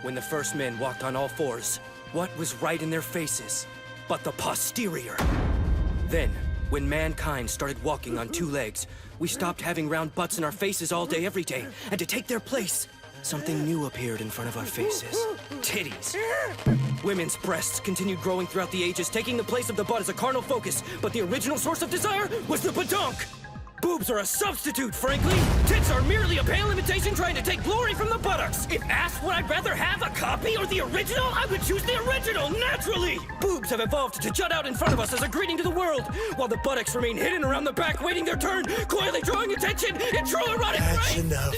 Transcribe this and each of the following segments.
when the first men walked on all fours, what was right in their faces but the posterior? Then, when mankind started walking on two legs, we stopped having round butts in our faces all day, every day, and to take their place, something new appeared in front of our faces. Titties. Women's breasts continued growing throughout the ages, taking the place of the butt as a carnal focus, but the original source of desire was the badonk. Boobs are a substitute, frankly. Tits are merely a pale imitation trying to take glory from the buttocks. If asked would I rather have a copy or the original, I would choose the original, naturally. Boobs have evolved to jut out in front of us as a greeting to the world, while the buttocks remain hidden around the back, waiting their turn, coyly drawing attention in true erotic That's right. enough.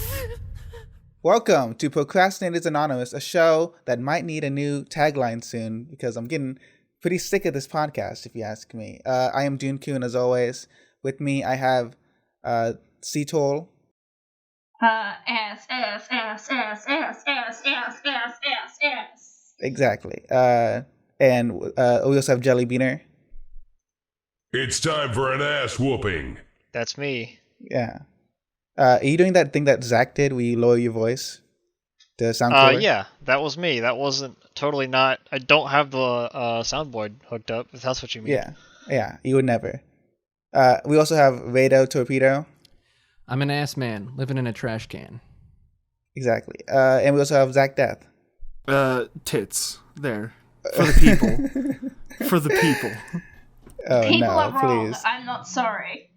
Welcome to Procrastinators Anonymous, a show that might need a new tagline soon because I'm getting pretty sick of this podcast, if you ask me. I am Dune Kuhn, as always. With me, I have C-Toll. S. Exactly. And we also have JellyBeaner. It's time for an ass whooping. That's me. Yeah. Are you doing that thing that Zach did where you lower your voice to sound cooler? Yeah, that was me. That wasn't totally not. I don't have the soundboard hooked up, if that's what you mean. Yeah, you would never. We also have ReidoTorpedo. I'm an ass man living in a trash can. Exactly. And we also have zacdeath. Tits. There. For the people. For the people. Oh, People no, are wrong. please. I'm not sorry.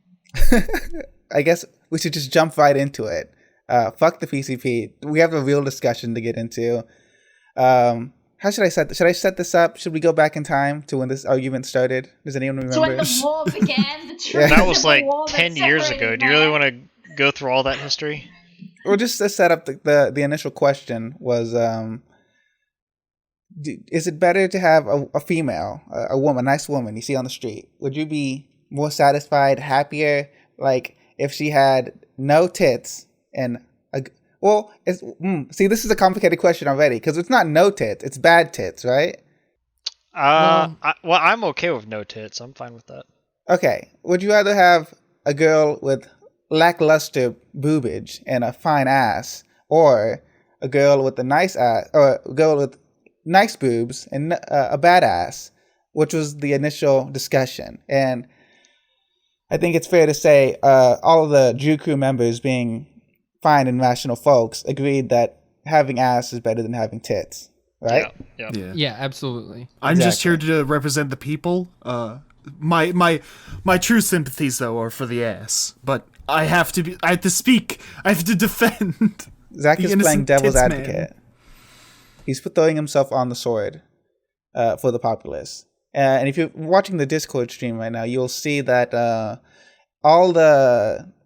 I guess we should just jump right into it. Fuck the PCP. We have a real discussion to get into. How should I set this up? Should we go back in time to when this argument started? Does anyone remember? So when the war began, the truth That was like war 10 years ago. Do you really want to go through all that history? Well, just to set up the initial question was, is it better to have a female, a woman, a nice woman you see on the street? Would you be more satisfied, happier, like if she had no tits and see, this is a complicated question already because it's not no tits, it's bad tits, right? I'm okay with no tits. I'm fine with that. Okay. Would you rather have a girl with lackluster boobage and a fine ass, or a girl with a nice ass, or a girl with nice boobs and a bad ass, which was the initial discussion? And I think it's fair to say all of the Jew crew members, being fine and rational folks, agreed that having ass is better than having tits, right? Yeah, absolutely. I'm just here to represent the people. My true sympathies, though, are for the ass. But I have to speak. I have to defend. Zach is playing devil's tits advocate. man. He's throwing himself on the sword for the populace. And if you're watching the Discord stream right now, you'll see that all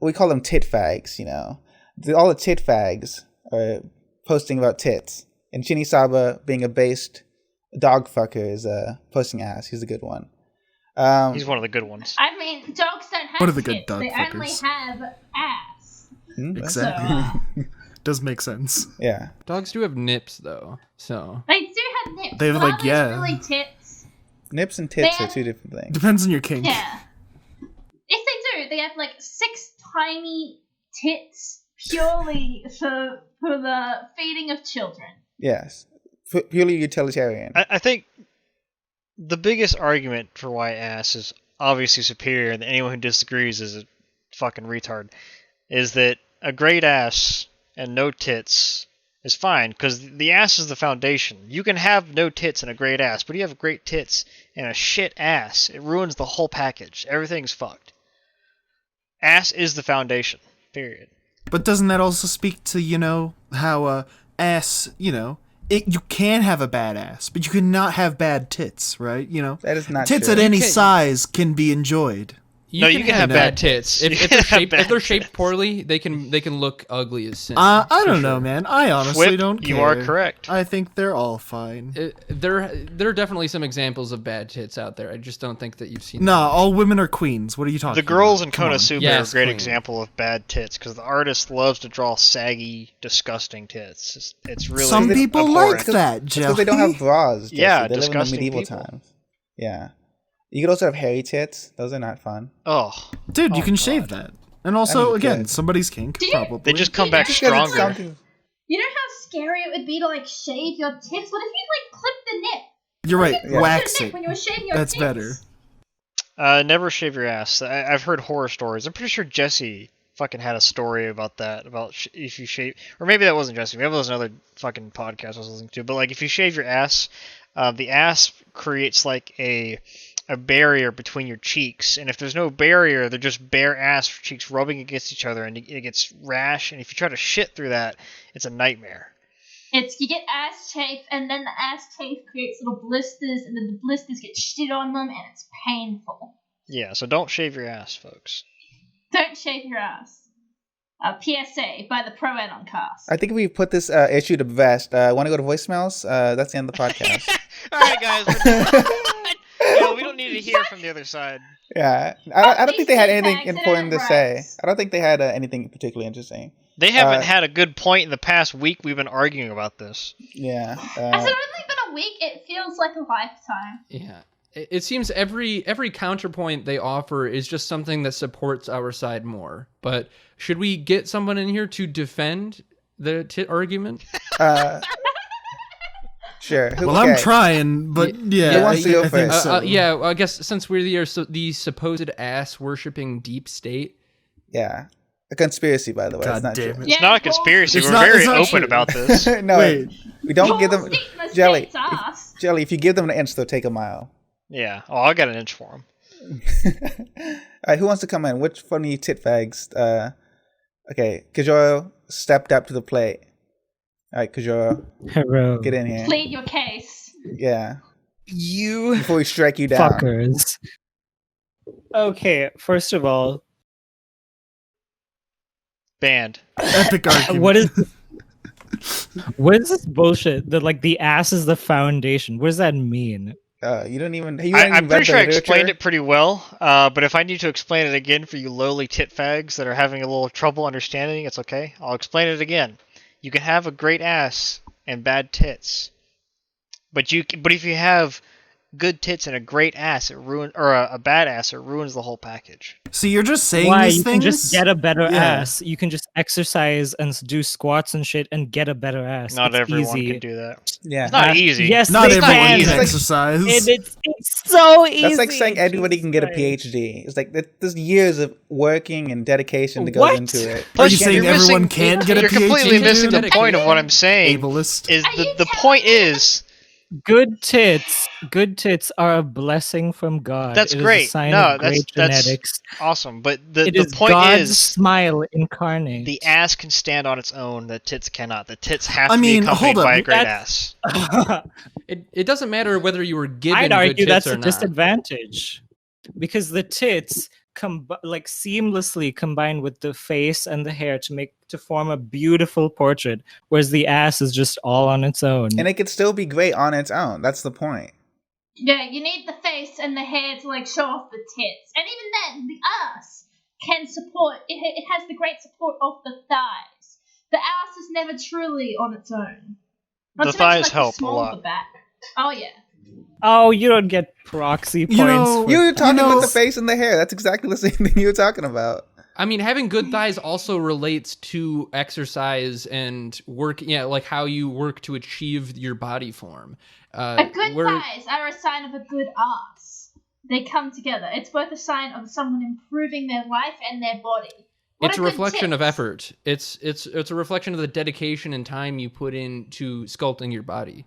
we call them tit fags, all the tit fags are posting about tits. And Shinisaba, being a based dog fucker, is posting ass. He's a good one. He's one of the good ones. I mean, dogs don't have One of the tits. good dog they only fuckers. have ass. Exactly. Does make sense. Yeah. Dogs do have nips, though, so... They do have nips. They have, but are like, those yeah. really tits? Nips and tits They are have- two different things. Depends on your kink. Yeah. If they do, they have like 6 tiny tits purely for the feeding of children. Yes. Purely utilitarian. I think the biggest argument for why ass is obviously superior, and anyone who disagrees is a fucking retard, is that a great ass and no tits is fine, because the ass is the foundation. You can have no tits and a great ass, but you have great tits and a shit ass, it ruins the whole package. Everything's fucked. Ass is the foundation. Period. But doesn't that also speak to, how ass, you can have a bad ass, but you cannot have bad tits, right? That is not tits true. at any size can be enjoyed. You can have bad tits. If they're shaped poorly, they can look ugly as sin. I don't know, man. I honestly Whip, don't care. you are correct. I think they're all fine. There are definitely some examples of bad tits out there. I just don't think that you've seen Nah, all women are queens. What are you talking The about? girls in Come on. Konosuba are a Yes, great queen. example of bad tits, because the artist loves to draw saggy, disgusting tits. It's really Some people abhorrent. like that, It's Jelly. because they don't have bras. Jesse. Yeah, they live in the disgusting medieval people. times. Yeah. You could also have hairy tits. Those are not fun. Oh, Dude, you can God. shave that. And also, I mean, again, good. somebody's kink, Do you- probably. they just come back Just 'cause it's stronger. something- You know how scary it would be to like shave your tits? What if you like clip the nip? You're right. Yeah. Wax Your it. nip when you were shaving your That's tits? better. Never shave your ass. I've heard horror stories. I'm pretty sure Jesse fucking had a story about that. About if you shave, or maybe that wasn't Jesse. Maybe that was another fucking podcast I was listening to. But like, if you shave your ass, the ass creates like a barrier between your cheeks, and if there's no barrier, they're just bare ass cheeks rubbing against each other, and it gets rash. And if you try to shit through that, it's a nightmare. You get ass chafe, and then the ass chafe creates little blisters, and then the blisters get shit on them, and it's painful. Yeah, so don't shave your ass, folks. Don't shave your ass. PSA by the Pro Anon cast. I think we put this issue to best. Want to go to voicemails? That's the end of the podcast. All right, guys. We're done. Yeah, we don't need to hear from the other side. Yeah, I don't think they had anything Tags, important to right. say. I don't think they had anything particularly interesting. They haven't had a good point in the past week. We've been arguing about this. Yeah. Has it only been a week? It feels like a lifetime. Yeah. It seems every counterpoint they offer is just something that supports our side more. But should we get someone in here to defend the tit argument? Sure. Well, I'm trying, but yeah. Who wants to go I think first? so. Yeah, well, I guess since we're the supposed ass-worshipping deep state. Yeah. A conspiracy, by the way. God It's not damn true. it. It's not a conspiracy. It's We're not- very it's not open true. about this. No, Wait. we don't give them... Jelly, Ass. Jelly, if you give them an inch, they'll take a mile. Yeah. Oh, I got an inch for him. Alright, who wants to come in? Which one of you tit fags? Okay, Kajoro stepped up to the plate. Alright, Kajoro, Hello. get in here. Plead your case. Yeah, You before we strike you down. fuckers. Okay, first of all, Banned. Epic argument. what is this bullshit that like the ass is the foundation? What does that mean? You don't even... I'm pretty sure I explained it pretty well, but if I need to explain it again for you lowly tit fags that are having a little trouble understanding, it's okay. I'll explain it again. You can have a great ass and bad tits, but if you have good tits and a great ass, a bad ass, it ruins the whole package. So you're just saying Why? these You things? can just get a better Yeah. ass. You can just exercise and do squats and shit and get a better ass. Not It's everyone easy. can do that. Yeah. It's not easy. Yes, Not they everyone can. can It's like- exercise. And it's so easy. That's like saying everybody can get a Jesus Christ. PhD. It's like there's years of working and dedication that What? goes into it. Are you Plus, saying you're everyone missing- can't get a You're completely PhD, missing the dude? point of what I'm saying. Ableist. Is Are you the telling point me is Good tits are a blessing from God. That's It is great. A sign No, of great that's genetics. awesome, but the It is point God's is smile incarnate. the ass can stand on its own. The tits cannot. The tits have I to mean, be accompanied hold up. by a great That's- ass. It doesn't matter whether you were given I'd good argue tits that's or a not. disadvantage because the tits like seamlessly combine with the face and the hair to form a beautiful portrait, whereas the ass is just all on its own. And it could still be great on its own. That's the point. Yeah, you need the face and the hair to like show off the tits, and even then, the ass can support. It has the great support of the thighs. The ass is never truly on its own. Not The to mention, thighs like, help a small lot. of the back. Oh yeah. Oh, you don't get proxy points. know, for You were talking know- about the face and the hair. That's exactly the same thing you were talking about. I mean, having good thighs also relates to exercise and work. Yeah, like how you work to achieve your body form. A good thighs are a sign of a good ass. They come together. It's both a sign of someone improving their life and their body. What It's a good reflection of tits. effort. It's a reflection of the dedication and time you put into sculpting your body.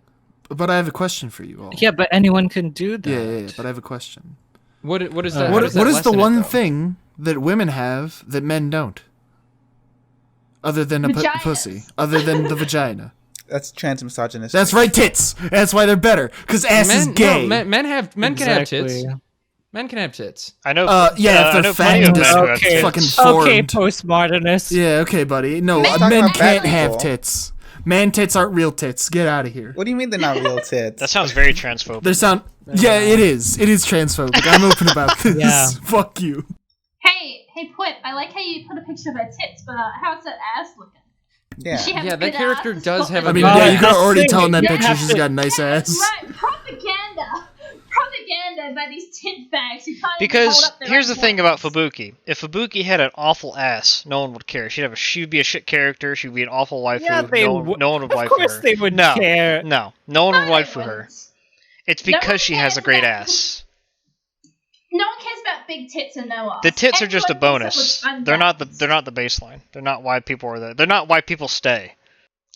But I have a question for you all. Yeah, but anyone can do that. Yeah. But I have a question. What is that? how What does that is the lessen it, one though? thing that women have that men don't? Other than a Vaginas. pussy. Other than the vagina. That's transmisogynist. That's right, tits. That's why they're better. Because ass is gay. Men can have tits. Exactly. Men can have tits. I know. Yeah, if I they're know plenty fat of and men who have okay. tits. fucking Okay, formed. postmodernist. Yeah, okay, buddy. No, talking men about fat can't have people. tits. Man tits aren't real tits. Get out of here. What do you mean they're not real tits? That sounds very transphobic. They sound. Yeah, it is. It is transphobic. I'm open about this. Yeah. Fuck you. Hey, Pwip, I like how you put a picture of her tits, but how's that ass looking? Yeah. Does she have Yeah, a that good character ass? does have I a mean, good yeah, ass. you could already That's tell in that the thing. picture You she's have got a nice That's ass. right, propaganda by these tit douchebags who can't even hold Because up their here's the own thing about words. Fubuki. If Fubuki had an awful ass, no one would care. She'd be a shit character. She'd be an awful waifu. Yeah, they no would. one would Of waifu course her. they would no, care. No one No, would they waifu her. wouldn't. It's No one because she has a cares great about- ass. No one cares about big tits and no ass. The tits are just a Everyone thinks bonus. that looks They're not the unbalanced. baseline. They're not why people are there. They're not why people stay.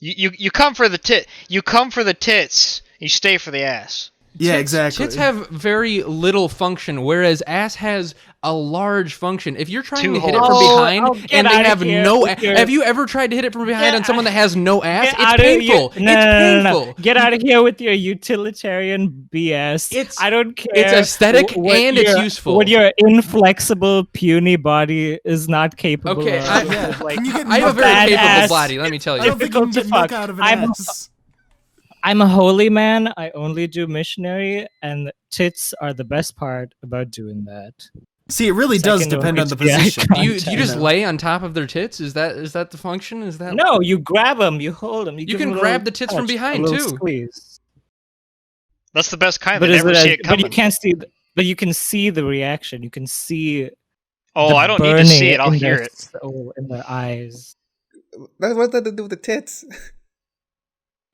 You come for the tit. You come for the tits. You stay for the ass. Yeah, exactly. Tits have very little function, whereas ass has a large function. If you're trying to hit it from behind and they have no ass, have you ever tried to hit it from behind on someone that has no ass? It's painful. It's painful. Get out of here with your utilitarian BS. I don't care. It's aesthetic and it's useful. What your inflexible, puny body is not capable Okay, of. Yeah. Like, Can you get I have a very badass- capable body, let me tell I you. don't think you can difficult get to milk fuck. out of an I'm- ass. I'm a holy man. I only do missionary, and tits are the best part about doing that. See, it really does Second depend on only the to the position. icon. Do you just know. lay on top of their tits? Is that the function? Is that No, you grab them, you hold them. You give can 'em a grab little the tits from touch, a behind, little too. Squeeze. That's the best kind. But, They is never it see a- it coming. but you can't see. But you can see the reaction. You can see. Oh, the I don't need to see it. I'll burning hear in it. their soul, in their eyes. What's that to do with the tits?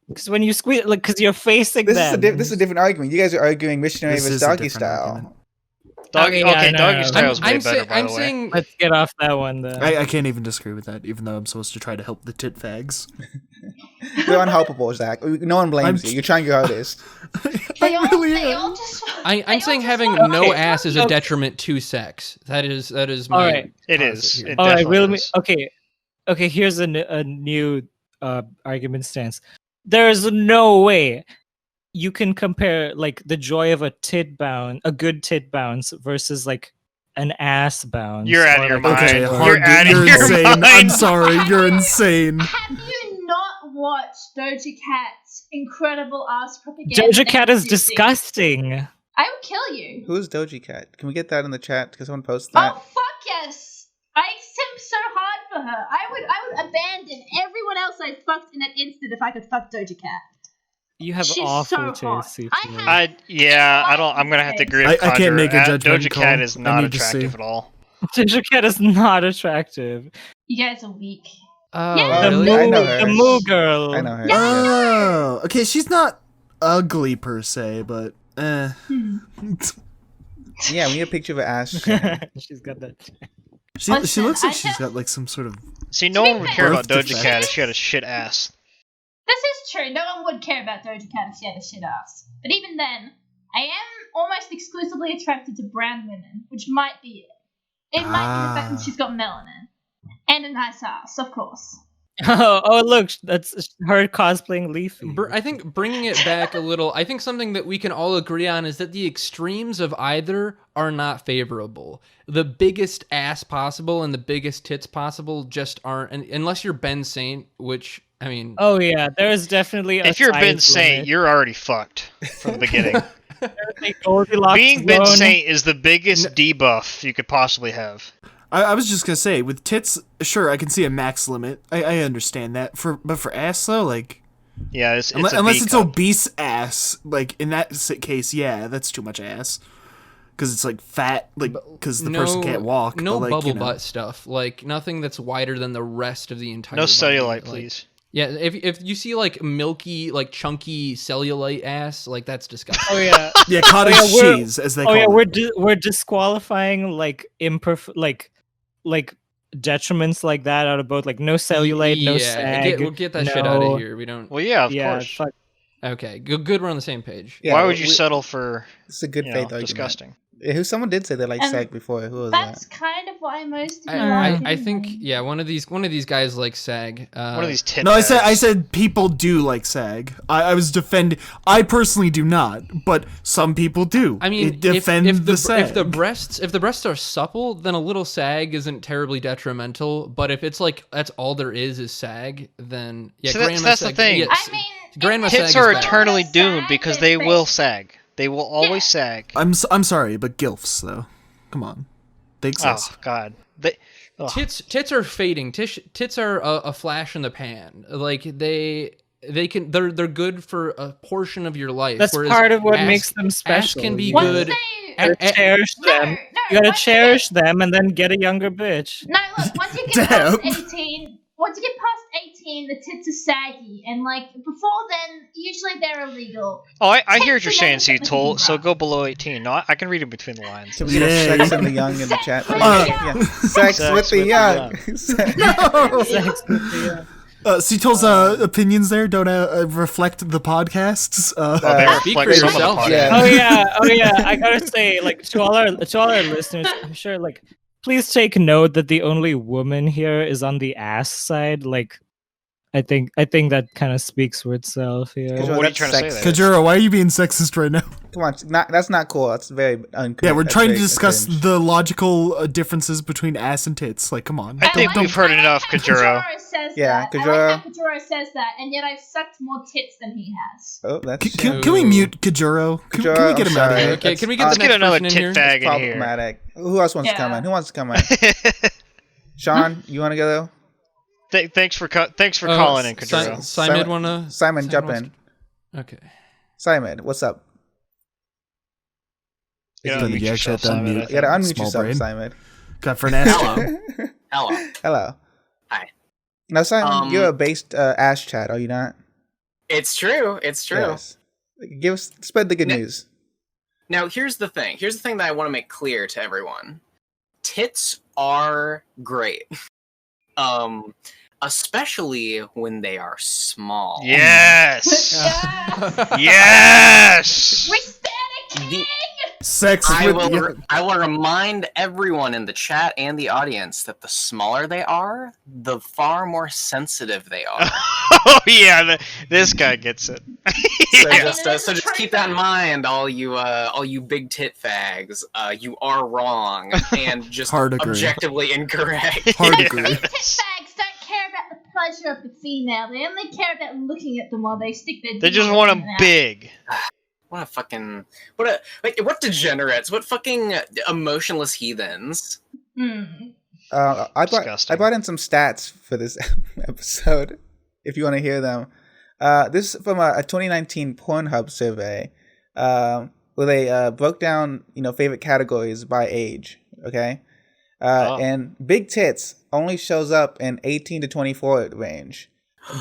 Because when you squeeze, like, because you're facing This them. is a different argument. You guys are arguing missionary This versus is a doggy different style. argument. Doggy, Yeah, okay, no, doggy no. style's way I'm better, by I'm the way. saying Let's get off that one then. I can't even disagree with that, even though I'm supposed to try to help the tit fags. You're unhelpable, Zach. No one blames I'm- you. You're trying your hardest. They all, really they am. all just. I'm saying having Okay. no ass is a Okay. detriment to sex. That is my All right. It posit is. here. It All right, definitely really. is. Okay. Here's a new argument stance. There's no way you can compare like the joy of a good tit bounce versus like an ass bounce. You're out or, of your like, a mind. Okay, joy. You're hard. out of You're your insane. mind. I'm sorry. You're insane. Have you not watched Doja Cat's incredible ass propaganda? Doja Cat is Existing? disgusting. I would kill you. Who's Doja Cat? Can we get that in the chat? Can someone post that? Oh fuck yes! I simp so hard for her. I would abandon everyone else I fucked in an instant if I could fuck Doja Cat. You have She's awful so hot. taste. CJ. I have- I'm gonna have to agree with I can't make a Conjurer. judgment Doja call. Cat is I not need to attractive see. at all. Doja Cat is not attractive. You guys are weak. Oh, Yeah. The really? I moo, know her. the moo girl. I know her. Oh, okay. She's not ugly per se, but Yeah, we need a picture of her ass. She's got that. she Listen, looks like I she's just- got like some sort of. See, no To be one would fair- care about Birth Doja Cat if defects. she had a shit ass. This is true. No one would care about Doja Cat if she had a shit ass. But even then, I am almost exclusively attracted to brown women, which might be it. It might be the fact that she's got melanin. And a nice ass, of course. Oh, look, that's her cosplaying Leafy. I think bringing it back a little, I think something that we can all agree on is that the extremes of either are not favorable. The biggest ass possible and the biggest tits possible just aren't, and unless you're Ben Saint, which, I mean... Oh yeah, there is definitely a If you're Ben size Saint, limit. you're already fucked from the beginning. Like Goldilocks Being Ben zone. Saint is the biggest debuff you could possibly have. I was just gonna say, with tits, sure, I can see a max limit. I understand that. But for ass though, like, Yeah, it's unless, a unless B it's cup. obese ass, like in that case, yeah, that's too much ass. Because it's like fat, like because the person can't walk. No but, like, bubble you know. butt stuff. Like, nothing that's wider than the rest of the entire No body. cellulite, Like, please. Yeah, if you see like milky, like chunky cellulite ass, like that's disgusting. Oh yeah. Yeah, cottage Oh, yeah, we're- cheese, as they Oh call yeah, it. we're disqualifying like like detriments like that out of both like no cellulite, no sag. we'll get that shit out no- of here. We don't. Well, yeah, of yeah, course. fuck. Okay, good. We're on the same page. Yeah, Why would you settle for It's a good you faith know, argument. disgusting? Who someone did say they liked And sag before. Who was That's that? kind of why most of you I like it think anyway. one of these guys like sag. One of these tit No, I bags. said people do like sag. I was defending. I personally do not, but some people do. I mean, it defend if the sag. if the breasts are supple, then a little sag isn't terribly detrimental. But if it's like that's all there is sag, then yeah, So grandma that's the sag, thing. yeah, I mean, grandma if sag Tits is are bad. eternally Sag doomed because is they will fake. sag. They will always sag. I'm sorry, but gilfs though. Come on, they exist. Oh God. They, ugh. Tits are fading. Tits are a flash in the pan. Like they're good for a portion of your life. That's whereas part of what ass- makes them Ass special. can be you Once know? good. they gotta cherish them. You gotta cherish them and then get a younger bitch. No, look, once you get past 18, the tits are saggy, and like before then, usually they're illegal. Oh, I hear what Tits you're are saying, never so something so rough. go below 18. No, I can read it between the lines. Can we get a sex and the young in the chat? Sex Sex with the with the young. Sex with the, Cito's opinions there don't reflect the podcasts. They Speak for reflect some of the yourself. podcast. Yeah. oh yeah. I gotta say, like to all our listeners, I'm sure like please take note that the only woman here is on the ass side. Like I think that kind of speaks for itself here. Kajuro, What are you that's trying to say sexist. there? Kajuro, why are you being sexist right now? Come on, that's not cool. That's very uncool. Yeah, we're trying to discuss the logical differences between ass and tits. Like, come on. I think we've heard enough, Kajuro. Says Yeah, that. I Kajuro. like how Kajuro says that, and yet I've sucked more tits than he has. Oh, that's Can we mute Kajuro? Can Kajuro, we get I'm him out of sorry. here? Okay, can we get Let's the get next another person in tit here? fag in here. problematic. Who else wants to come in? Who wants to come in? Sean, you want to go? Thanks for calling in, Kajuro. Simon wanna? Simon, jump wants in. Okay. Simon, what's up? You gotta Done unmute the yourself, chat, Simon, unmute. I You gotta think. unmute Small yourself, brain. Simon. Got for an ass. Hello. Hello. Hi. Now, Simon, you're a Um, based ass chat, are you not? It's true. It's true. Yes. Spread the good news. Now, here's the thing. Here's the thing that I want to make clear to everyone. Tits are great. Especially when they are small. Yes. Yeah. Yes. We stand a king! Sex I with will remind everyone in the chat and the audience that the smaller they are, the far more sensitive they are. Oh yeah, this guy gets it. So Yeah. just keep that in mind, all you big tit fags. You are wrong and just Hard agree. objectively incorrect. Hard These agree. tit fags don't care about the pleasure of the female. They only care about looking at them while they stick their They just dick want in them their big. What degenerates? What fucking emotionless heathens? Hmm. I Disgusting. brought in some stats for this episode, if you want to hear them. This is from a 2019 Pornhub survey, where they broke down, favorite categories by age. Okay, and big tits only shows up in 18 to 24 range.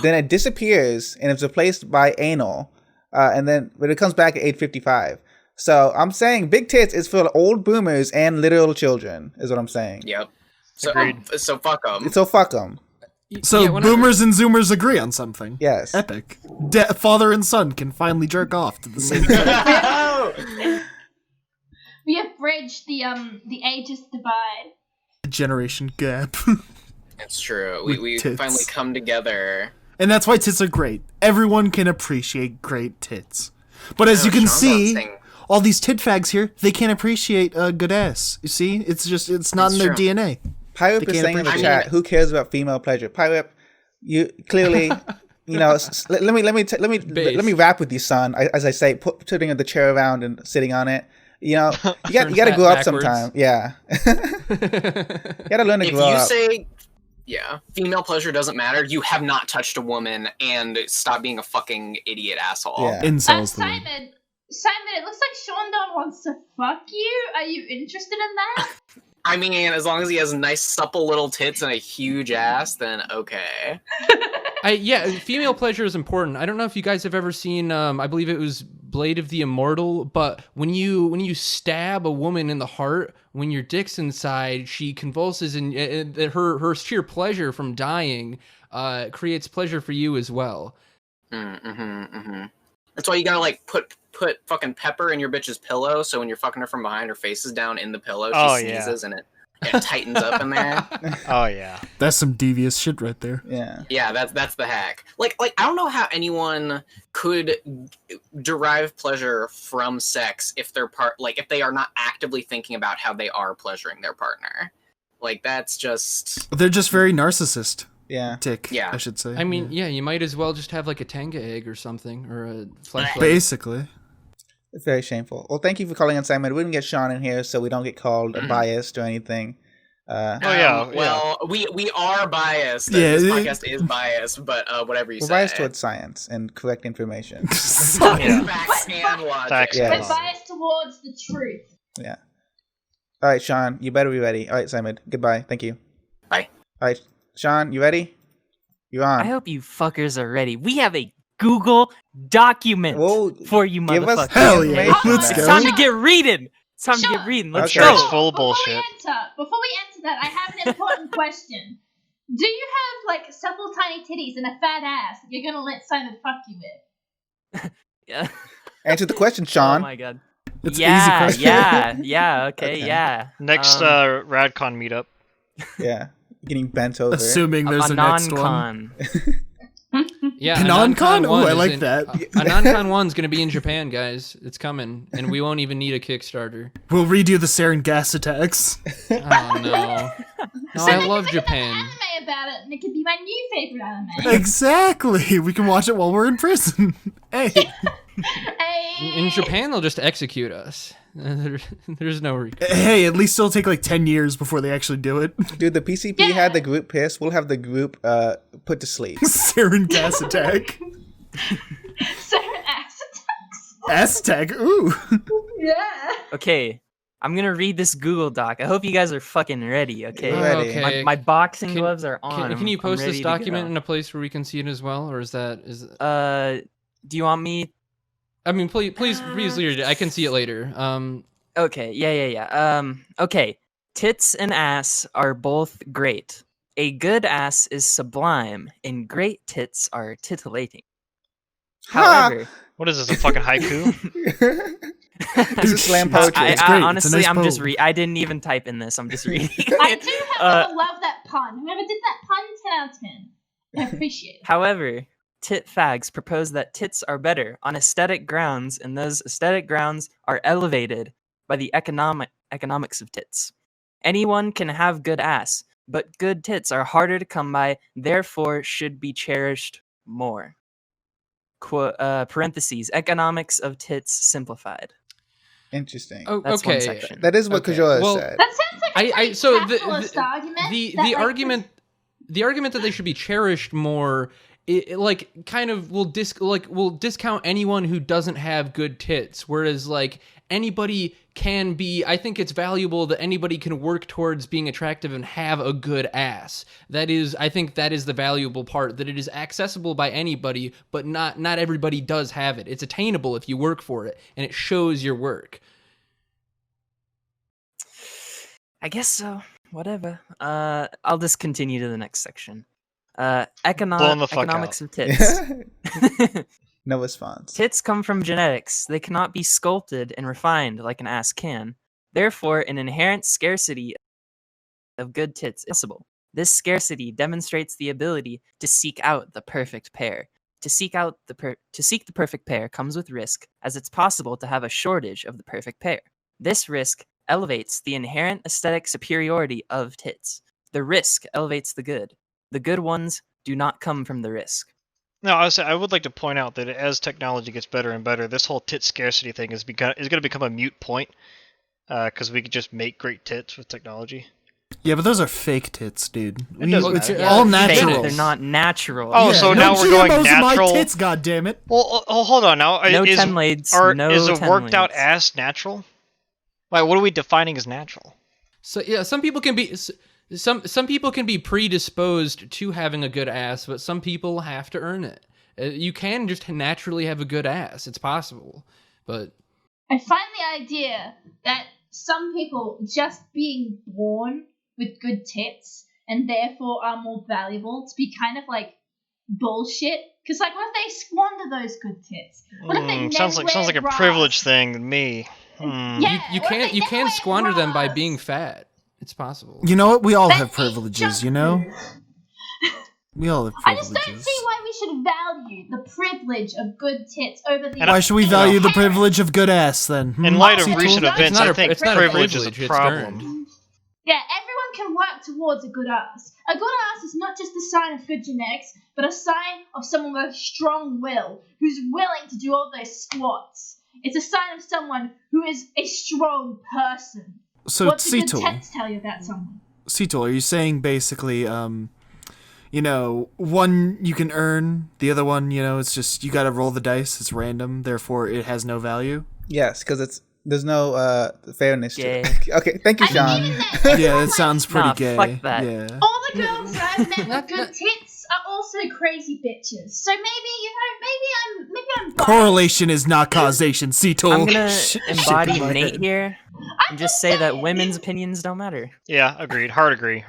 Then it disappears and it's replaced by anal, but it comes back at age 55. So I'm saying big tits is for old boomers and literal children, is what I'm saying. Yep. So Agreed. so fuck them. So fuck them. So Yeah, whenever- boomers and zoomers agree on something. Yes. Epic. Father and son can finally jerk off to the same thing. We have bridged the ages divide. Generation gap. It's true. With We tits. finally come together. And that's why tits are great. Everyone can appreciate great tits. But as you can Sean's see, not saying- all these tit fags here, they can't appreciate a good ass. You see? It's not It's in their true. DNA. Pirate They is can't saying in the appreciate chat, it. who cares about female pleasure? Pirate, you clearly, let me rap with you, son. As I say, putting the chair around and sitting on it. You got to that grow up backwards. sometime. Yeah, you got to learn to If grow you up. say, female pleasure doesn't matter, you have not touched a woman, and stop being a fucking idiot asshole. Yeah. Incels the word. Simon, it looks like Sean Don wants to fuck you. Are you interested in that? I mean, as long as he has nice, supple little tits and a huge ass, then okay. Female pleasure is important. I don't know if you guys have ever seen, I believe it was Blade of the Immortal, but when you stab a woman in the heart, when your dick's inside, she convulses, and her sheer pleasure from dying creates pleasure for you as well. That's why you gotta put fucking pepper in your bitch's pillow, so when you're fucking her from behind, her face is down in the pillow. She sneezes and it tightens up in there. Oh yeah. That's some devious shit right there. Yeah. Yeah, that's the hack. Like I don't know how anyone could derive pleasure from sex if if they are not actively thinking about how they are pleasuring their partner. Like that's just They're just very narcissist. Yeah. I should say. I mean, you might as well just have like a Tenga egg or something, or a fleshlight. Basically. It's very shameful. Well, thank you for calling in, Simon. We didn't get Sean in here, so we don't get called biased or anything. Well, we are biased. Yeah, This podcast is biased, but whatever you We're say. biased towards science and correct information. Facts and logic. Facts. Yeah. We're biased towards the truth. Yeah. All right, Sean, you better be ready. All right, Simon, goodbye. Thank you. Bye. All right, Sean, you ready? You're on. I hope you fuckers are ready. We have a Google document Whoa, for you give us motherfuckers. Hell yeah, information, let's man. It's go. time to get reading. It's time to Sure. get reading. Let's Okay. go. It's full of Before bullshit. we enter that, I have an important question. Do you have like supple tiny titties and a fat ass that you're gonna let Simon fuck you with? Yeah. Answer the question, Oh Sean. my god. It's an easy question. Yeah. Okay. Yeah. Next Radcon meetup. Yeah, getting bent over. Assuming there's a next one. non-con. Yeah, A non-con? Ooh, I like is that. A non-con 1's going to be in Japan, guys. It's coming, and we won't even need a Kickstarter. We'll redo the sarin gas attacks. Oh no! No, I love Japan. Anime about it, and it could be my new favorite anime. Exactly. We can watch it while we're in prison. Hey. In Japan, they'll just execute us. There's no recourse. Hey, at least it'll take like 10 years before they actually do it. Dude, the PCP had the group pissed. We'll have the group put to sleep. Sarin gas attack. Certain ass attacks. Ass attack. Ooh. Yeah. Okay. I'm gonna read this Google Doc. I hope you guys are fucking ready. Okay. We're ready. Okay. My boxing Can- gloves are on. Can you I'm post ready this to document go. in a place where we can see it as well, or is that Do you want me? I mean, please read it. I can see it later. Okay. Yeah. Okay. Tits and ass are both great. A good ass is sublime, and great tits are titillating. However, What is this, a fucking haiku? This is slam poetry. It's great. It's a honestly, nice I'm just poem. I didn't even type in this. I'm just reading. I do however love that pun. Whoever did that pun, 10 out of 10. I appreciate it. However, tit fags propose that tits are better on aesthetic grounds, and those aesthetic grounds are elevated by the economics of tits. Anyone can have good ass, but good tits are harder to come by, therefore should be cherished more. Parentheses, economics of tits simplified. Interesting. Oh, That's one okay. section. That is what Okay. Kajora Well, said. That sounds like a pretty so capitalist argument. the that, like, argument that they should be cherished more, it like kind of will discount anyone who doesn't have good tits, whereas like anybody can be. I think it's valuable that anybody can work towards being attractive and have a good ass. I think that is the valuable part, that it is accessible by anybody, but not everybody does have it. It's attainable if you work for it, and it shows your work. I guess so. Whatever. I'll just continue to the next section. Blown the fuck Economics out. of tits. No response. Tits come from genetics. They cannot be sculpted and refined like an ass can. Therefore, an inherent scarcity of good tits is possible. This scarcity demonstrates the ability to seek out the perfect pair. To seek the perfect pair comes with risk, as it's possible to have a shortage of the perfect pair. This risk elevates the inherent aesthetic superiority of tits. The risk elevates the good. The good ones do not come from the risk. No, I would like to point out that as technology gets better and better, this whole tit scarcity thing is going to become a moot point, because we could just make great tits with technology. Yeah, but those are fake tits, dude. doesn't It's matter. all Fake, natural. They're not natural. Oh, so no now we're going GMOs in natural. my tits, goddammit. Well, hold on now. No is, 10 blades. No is a 10 worked out blades. ass natural? Like, what are we defining as natural? So yeah, some people can be predisposed to having a good ass, but some people have to earn it. You can just naturally have a good ass. It's possible, but I find the idea that some people just being born with good tits and therefore are more valuable to be kind of like bullshit. Because like, what if they squander those good tits? What if they Sounds like a privilege thing to me. Yeah, you what if can't they never wear squander them by bras? being fat. It's possible. You know what? We all Then have eat privileges, junk you know? food. We all have I just privileges. don't see why we should value the privilege of good tits over the. Why should we value the privilege of good ass then? In light of See, recent Tool? events, not I a- think it's not a privilege is a privilege, it's problem. earned. Yeah, everyone can work towards a good ass. A good ass is not just a sign of good genetics, but a sign of someone with a strong will, who's willing to do all those squats. It's a sign of someone who is a strong person. So, What do good Cetul, tits tell you about someone? Cetul, are you saying basically, you know, one you can earn, the other one, you know, it's just, you gotta roll the dice, it's random, therefore it has no value? Yes, because it's fairness Gay. to it. Okay, thank you, I Sean. mean, even then, Yeah, it sounds pretty Nah, gay. fuck that. Yeah. all the girls that I've met with good tits are also crazy bitches. So maybe I'm biased. Correlation is not causation, Cito. I'm gonna Shit embody in my Nate head. here and just say that women's opinions don't matter. Yeah, agreed. Hard agree.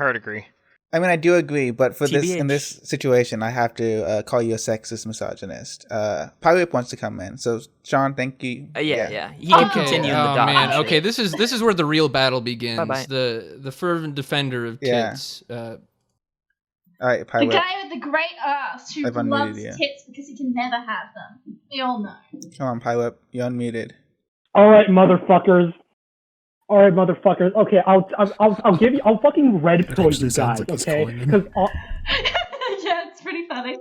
I mean, I do agree, but in TBH. this situation, I have to call you a sexist misogynist. Pirate wants to come in, so Sean, thank you. Yeah. He can Okay. continue in the Oh doc. man. Okay, this is where the real battle begins. Bye-bye. The fervent defender of Yeah. tits. All right, The Pirate. guy with the great ass who I've unmuted loves you. tits because he can never have them. We all know. Come on, Pirate. You're unmuted. All right, motherfuckers. Okay, I'll give you. I'll fucking red pill actually you sounds guys. like he's Okay, calling in. because Yeah, it's pretty funny.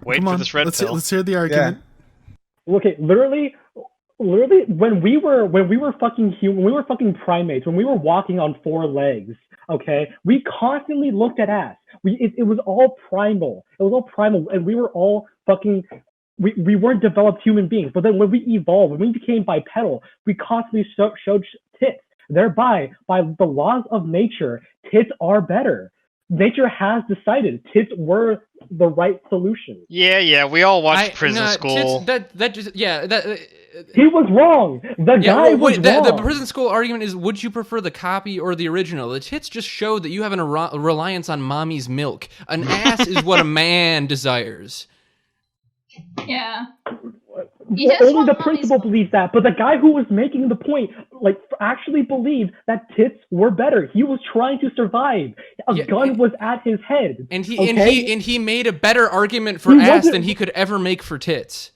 Wait Come for on, this red let's pill. let's hear the argument. okay, literally, when we were fucking human, when we were fucking primates, when we were walking on 4 legs, okay, we constantly looked at ass. It was all primal. It was all primal, and we were all fucking. We weren't developed human beings, but then when we evolved, when we became bipedal, we constantly showed tits. Thereby, by the laws of nature, tits are better. Nature has decided tits were the right solution. Yeah, we all watched Prison School. He was wrong. The guy was wrong. The prison school argument is: would you prefer the copy or the original? The tits just show that you have a reliance on mommy's milk. An ass is what a man desires. Yeah. Only the principal believes that, but the guy who was making the point, like, actually believed that tits were better. He was trying to survive. A gun was at his head, and okay? he made a better argument for ass than he could ever make for tits.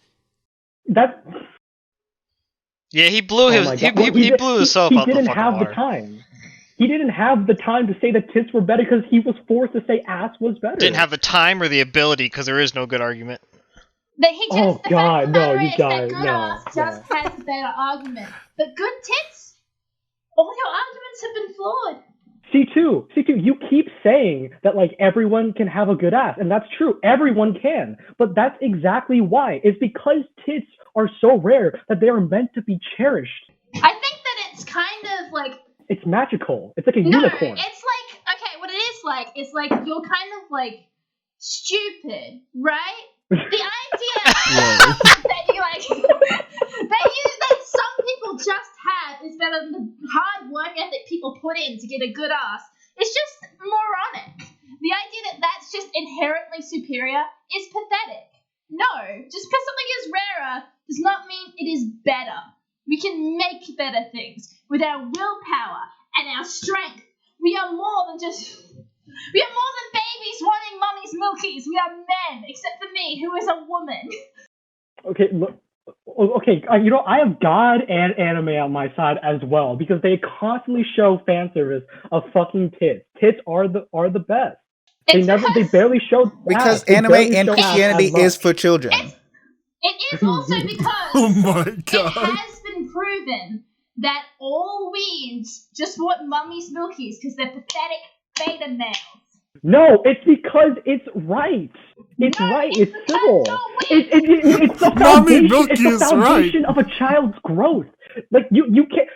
Yeah, he blew he blew himself out the fucking water. He didn't have the time. He didn't have the time to say that tits were better because he was forced to say ass was better. Didn't have the time or the ability because there is no good argument. But he just, the fact of the matter is you guys, that good ass just has a better argument. But good tits, all your arguments have been flawed. C2, you keep saying that, like, everyone can have a good ass, and that's true. Everyone can. But that's exactly why. It's because tits are so rare that they are meant to be cherished. I think that it's kind of like... It's magical. It's like a unicorn. It's like, okay, what it is like, it's like you're kind of, like, stupid, right? The idea that you like that some people just have is better than the hard work ethic people put in to get a good ass. It's just moronic. The idea that that's just inherently superior is pathetic. No, just because something is rarer does not mean it is better. We can make better things with our willpower and our strength. We are more than babies wanting mummy's milkies. We are men, except for me, who is a woman. Okay, look. Okay, I have God and anime on my side as well because they constantly show fan service of fucking tits. Tits are the best. They barely show because anime and Christianity is for children. It is also because it has been proven that all weeds just want mummy's milkies because they're pathetic beta males. No, it's because it's right. It's right. It's civil. It's the foundation. It's the foundation of a child's growth. Like you can't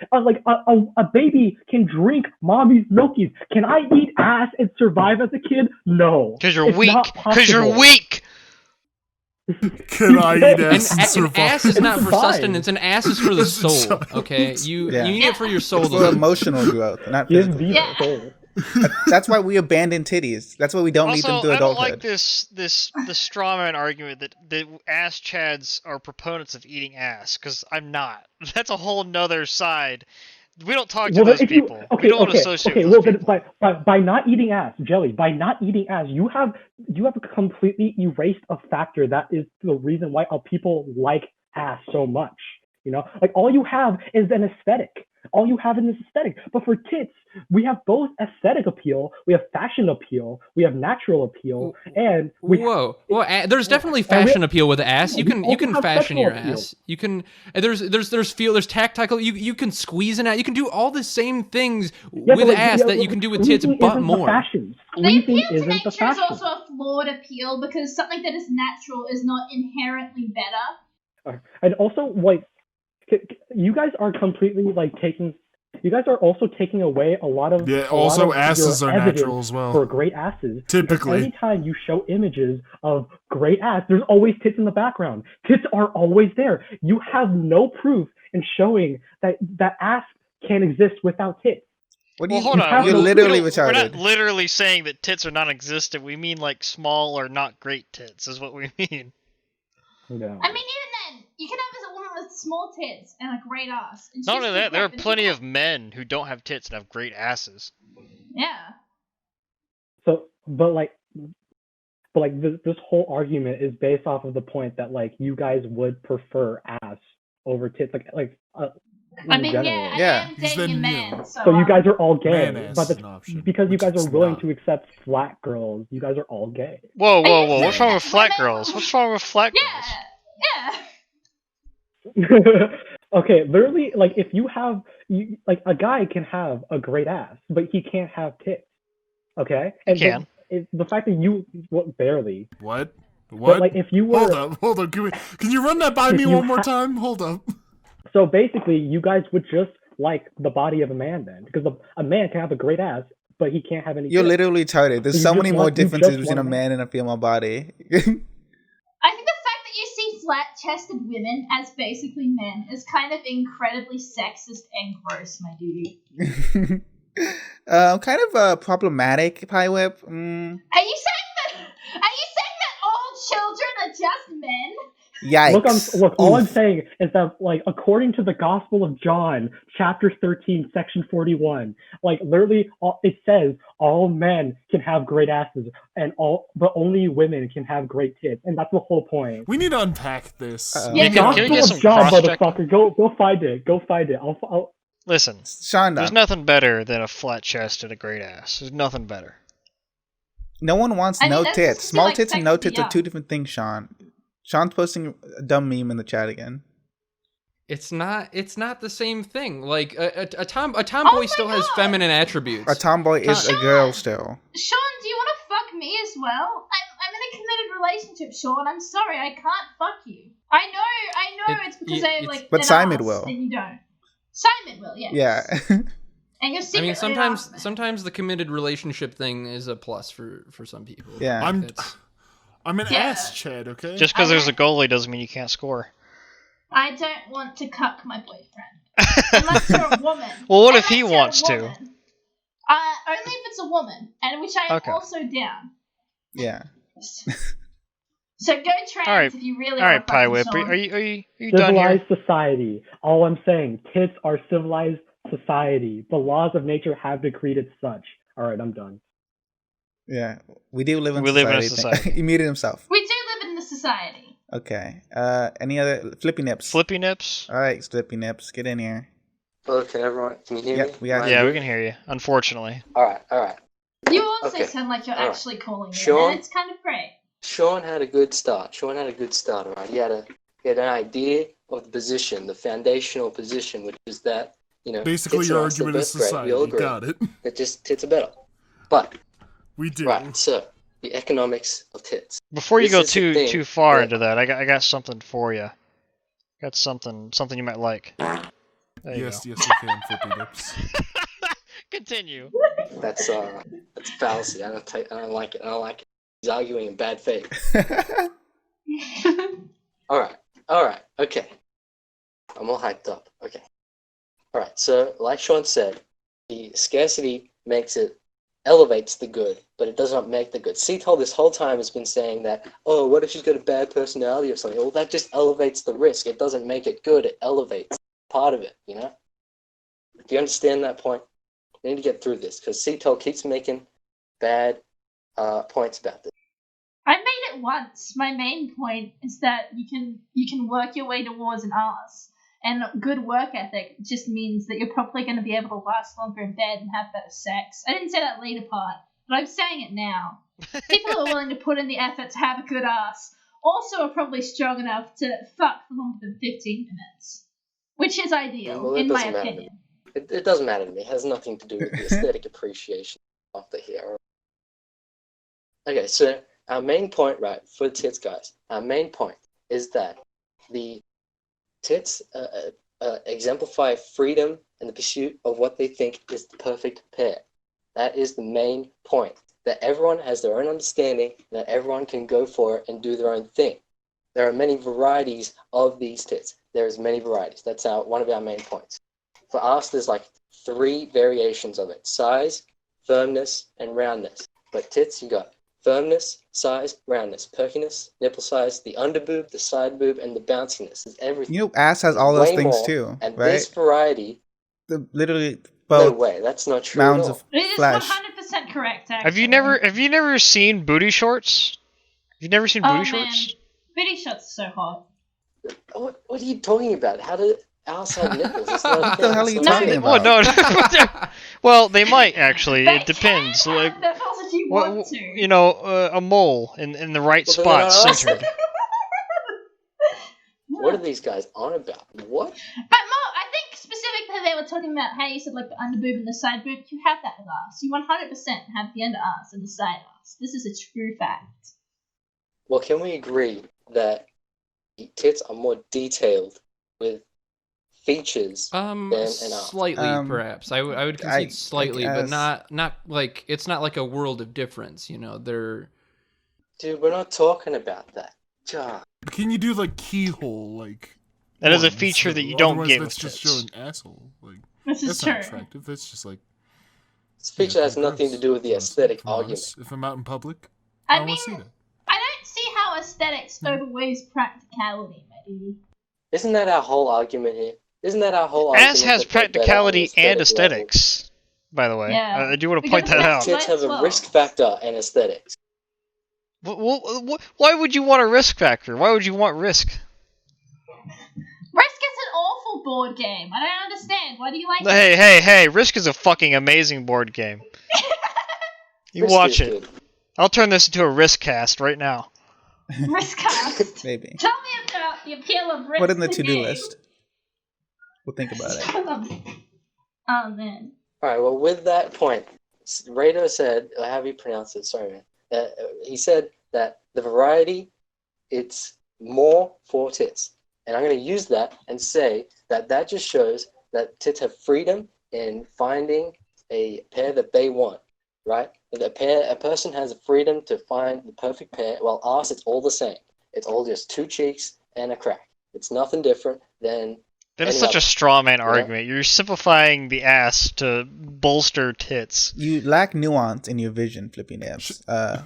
a baby can drink mommy's milkies. Can I eat ass and survive as a kid? No. Because you're weak. Because you're weak. Can I eat ass and survive? An ass is not for sustenance. An ass is for the soul. Okay, you need it for your soul. It's for emotional growth, not physical. Soul. That's why we abandon titties. That's why we don't need them through adulthood. I don't like the straw man argument that ass chads are proponents of eating ass, because I'm not. That's a whole nother side. We don't talk to those people. We don't associate with those people. By not eating ass, Jelly, by not eating ass, you have completely erased a factor that is the reason why people like ass so much. You know, like all you have is an aesthetic. All you have is an aesthetic. But for tits, we have both aesthetic appeal, we have fashion appeal, we have natural appeal, and there's definitely fashion appeal with ass. You can fashion your ass. You can there's tactile. You can squeeze an ass. You can do all the same things with ass that you can do with tits, but more. The appeal to nature is also a flawed appeal because something that is natural is not inherently better. And also, like, you guys are completely like taking. You guys are also taking away a lot of also of asses your are evidence natural as well. for great asses. Typically. Because anytime you show images of great ass, there's always tits in the background. Tits are always there. You have no proof in showing that ass can exist without tits. What Well, hold on. You're literally retarded. We're not literally saying that tits are non-existent. We mean like small or not great tits is what we mean. Yeah. I mean, even then, you can have a woman with small tits and a great ass. And Not she's only that, there are definitely plenty not- of men who don't have tits and have great asses. Yeah. So, but this whole argument is based off of the point that like you guys would prefer ass over tits, I in mean, general. yeah, I am dating a man, so... So you guys are all gay, Man-ass but is an option, because you which guys it's are willing not. to accept flat girls, you guys are all gay. Whoa, whoa, whoa! What's wrong with flat girls? What's wrong with flat girls? Yeah. Okay, literally, like if you have, like a guy can have a great ass, but he can't have tits. Okay, and He can. The fact that you What? barely. What? But like if you were, Hold up. Can you run that by me one more time? Hold up. So basically, you guys would just like the body of a man then, because a man can have a great ass, but he can't have any. You're tits. literally retarded. There's You so just many more want- you differences just between a want man and a female body. I think the fact that you see flat-chested women as basically men is kind of incredibly sexist and gross, my dude. Kind of problematic, Pie Whip. Are you saying that all children are just men? Yikes. Look, all I'm Oof. saying is that, like, according to the Gospel of John, chapter 13, section 41, like, literally, it says all men can have great asses, but only women can have great tits, and that's the whole point. We need to unpack this. Yeah, Gospel can we get of some John, cross-checking? motherfucker, go find it. Go find it. I'll Listen, Shonda. there's nothing better than a flat chest and a great ass. There's nothing better. No one wants I mean, no that's tits. just Small like tits and no sexy, tits are two different things, Sean. Sean's posting a dumb meme in the chat again. It's not the same thing. Like a tomboy still has feminine attributes. A tomboy is a girl still. Sean, do you want to fuck me as well? I'm in a committed relationship, Sean. I'm sorry, I can't fuck you. I know it's because I have like But an Simon ass will. and you don't. Simon will, yes. Yeah. And you're I secretly mean, an ass man. sometimes the committed relationship thing is a plus for some people. Yeah. I'm an Yeah. ass, Chad, okay? Just because there's a goalie doesn't mean you can't score. I don't want to cuck my boyfriend. Unless you're a woman. Well, what if he Unless you're a wants to? woman. Only if it's a woman, and which I am Okay. also down. Yeah. So go trans All right, if you really all right, want to Pie fucking Whip. Sean. Are you done civilized here? society. All I'm saying, tits are civilized society. The laws of nature have decreed it such. All right, I'm done. Yeah. We do live in We live in a society. society. He muted himself. We do live in the society. Okay. Any other flippy nips? Flippy nips? All right, flippy nips, get in here. Hello, can everyone? Can you hear me? Yep, we got Yeah, you. we can hear you. Unfortunately. All right. You also Okay. sound like you're All right. actually calling me, Sean? and it's kind of great. Sean had a good start. All right. He had an idea of the position, the foundational position, which is that Basically, tits your are still argument is best grade. We all society. agree. Got it. That just tits are better. But We do. right, so the economics of tits. Before you This go is the thing too far that- into that, I got something for you. Got something you might like. There you Yes, go. yes, you can, flippy nips. Continue. That's a fallacy. I don't like it. He's arguing in bad faith. All right. Okay. I'm all hyped up. Okay. All right. So, like Sean said, the scarcity elevates the good, but it does not make the good. Cetal this whole time has been saying that, oh, what if she's got a bad personality or something? Well, that just elevates the risk. It doesn't make it good. It elevates part of it, Do you understand that point? We need to get through this because Cetal keeps making bad points about this. I made it once. My main point is that you can work your way towards an arse, and good work ethic just means that you're probably going to be able to last longer in bed and have better sex. I didn't say that later part, but I'm saying it now. People who are willing to put in the effort to have a good ass also are probably strong enough to fuck for longer than 15 minutes, which is ideal, Well, it in my doesn't matter to me. opinion. It doesn't matter to me. It has nothing to do with the aesthetic appreciation of the hair. Okay, so our main point, right, for the tits guys, our main point is that the Tits exemplify freedom and the pursuit of what they think is the perfect pair. That is the main point. That everyone has their own understanding, that everyone can go for it and do their own thing. There are many varieties of these tits. There's many varieties. That's one of our main points. For us, there's like 3 variations of it: size, firmness, and roundness. But tits, you got firmness, size, roundness, perkiness, nipple size, the underboob, the side boob, and the bounciness. It's everything. You know, ass has all those Way things more, too, and right? this variety. Literally No both way, that's not true mounds at all. of It is flesh. 100% correct. Actually. Have you never seen booty shorts? Have you never seen Oh booty man, shorts? booty shots are so hot. What are you talking about? How do outside nipples? It's not a What thing. the hell are It's you not- talking Well, about? no. Well, they might actually. They It depends. can Like, have nipples if you want to. you know, a mole in the right Well, then they're spot, not centered. What are these guys on about? What? But Mo, I think specifically they were talking about how you said like the underboob and the side boob. You have that with us. You 100% have the under arse and the side arse. This is a true fact. Well, can we agree that tits are more detailed with features than an arse? Slightly, perhaps. I would concede slightly, but guess. not like it's not like a world of difference. You know, they're. Dude, we're not talking about that. God. Can you do like keyhole like? That is a ones? feature that you don't Otherwise, get that's with just tits. showing asshole. Like This is that's true. not attractive. That's just like. This feature has nothing to do with the aesthetic argument. If I'm out in public, I I don't mean, want to see that. I don't see how aesthetics overweighs practicality, maybe. Isn't that our whole argument here? Isn't that our whole argument? Ass has that they're better on practicality an and aesthetic level? aesthetics. By the way, Yeah. I do want to Because point that out. Tits have a risk factor and aesthetics. Why would you want a risk factor? Why would you want risk? Risk is an awful board game. I don't understand. Why do you like it? Hey! Risk is a fucking amazing board game. You Risk watch is it. good. I'll turn this into a risk cast right now. Risk cast. Maybe. Tell me about the appeal of risk. Put in the to to-do game. list. We'll think about it. Oh man. Alright, well, with that point, Rado said, how do you pronounce it? Sorry, man. He said that the variety, it's more for tits. And I'm going to use that and say that that just shows that tits have freedom in finding a pair that they want, right? A person has a freedom to find the perfect pair, while ours, it's all the same. It's all just 2 cheeks and a crack. It's nothing different than That is any such other. a straw man Yeah. argument. You're simplifying the ass to bolster tits. You lack nuance in your vision, Flippy Nips.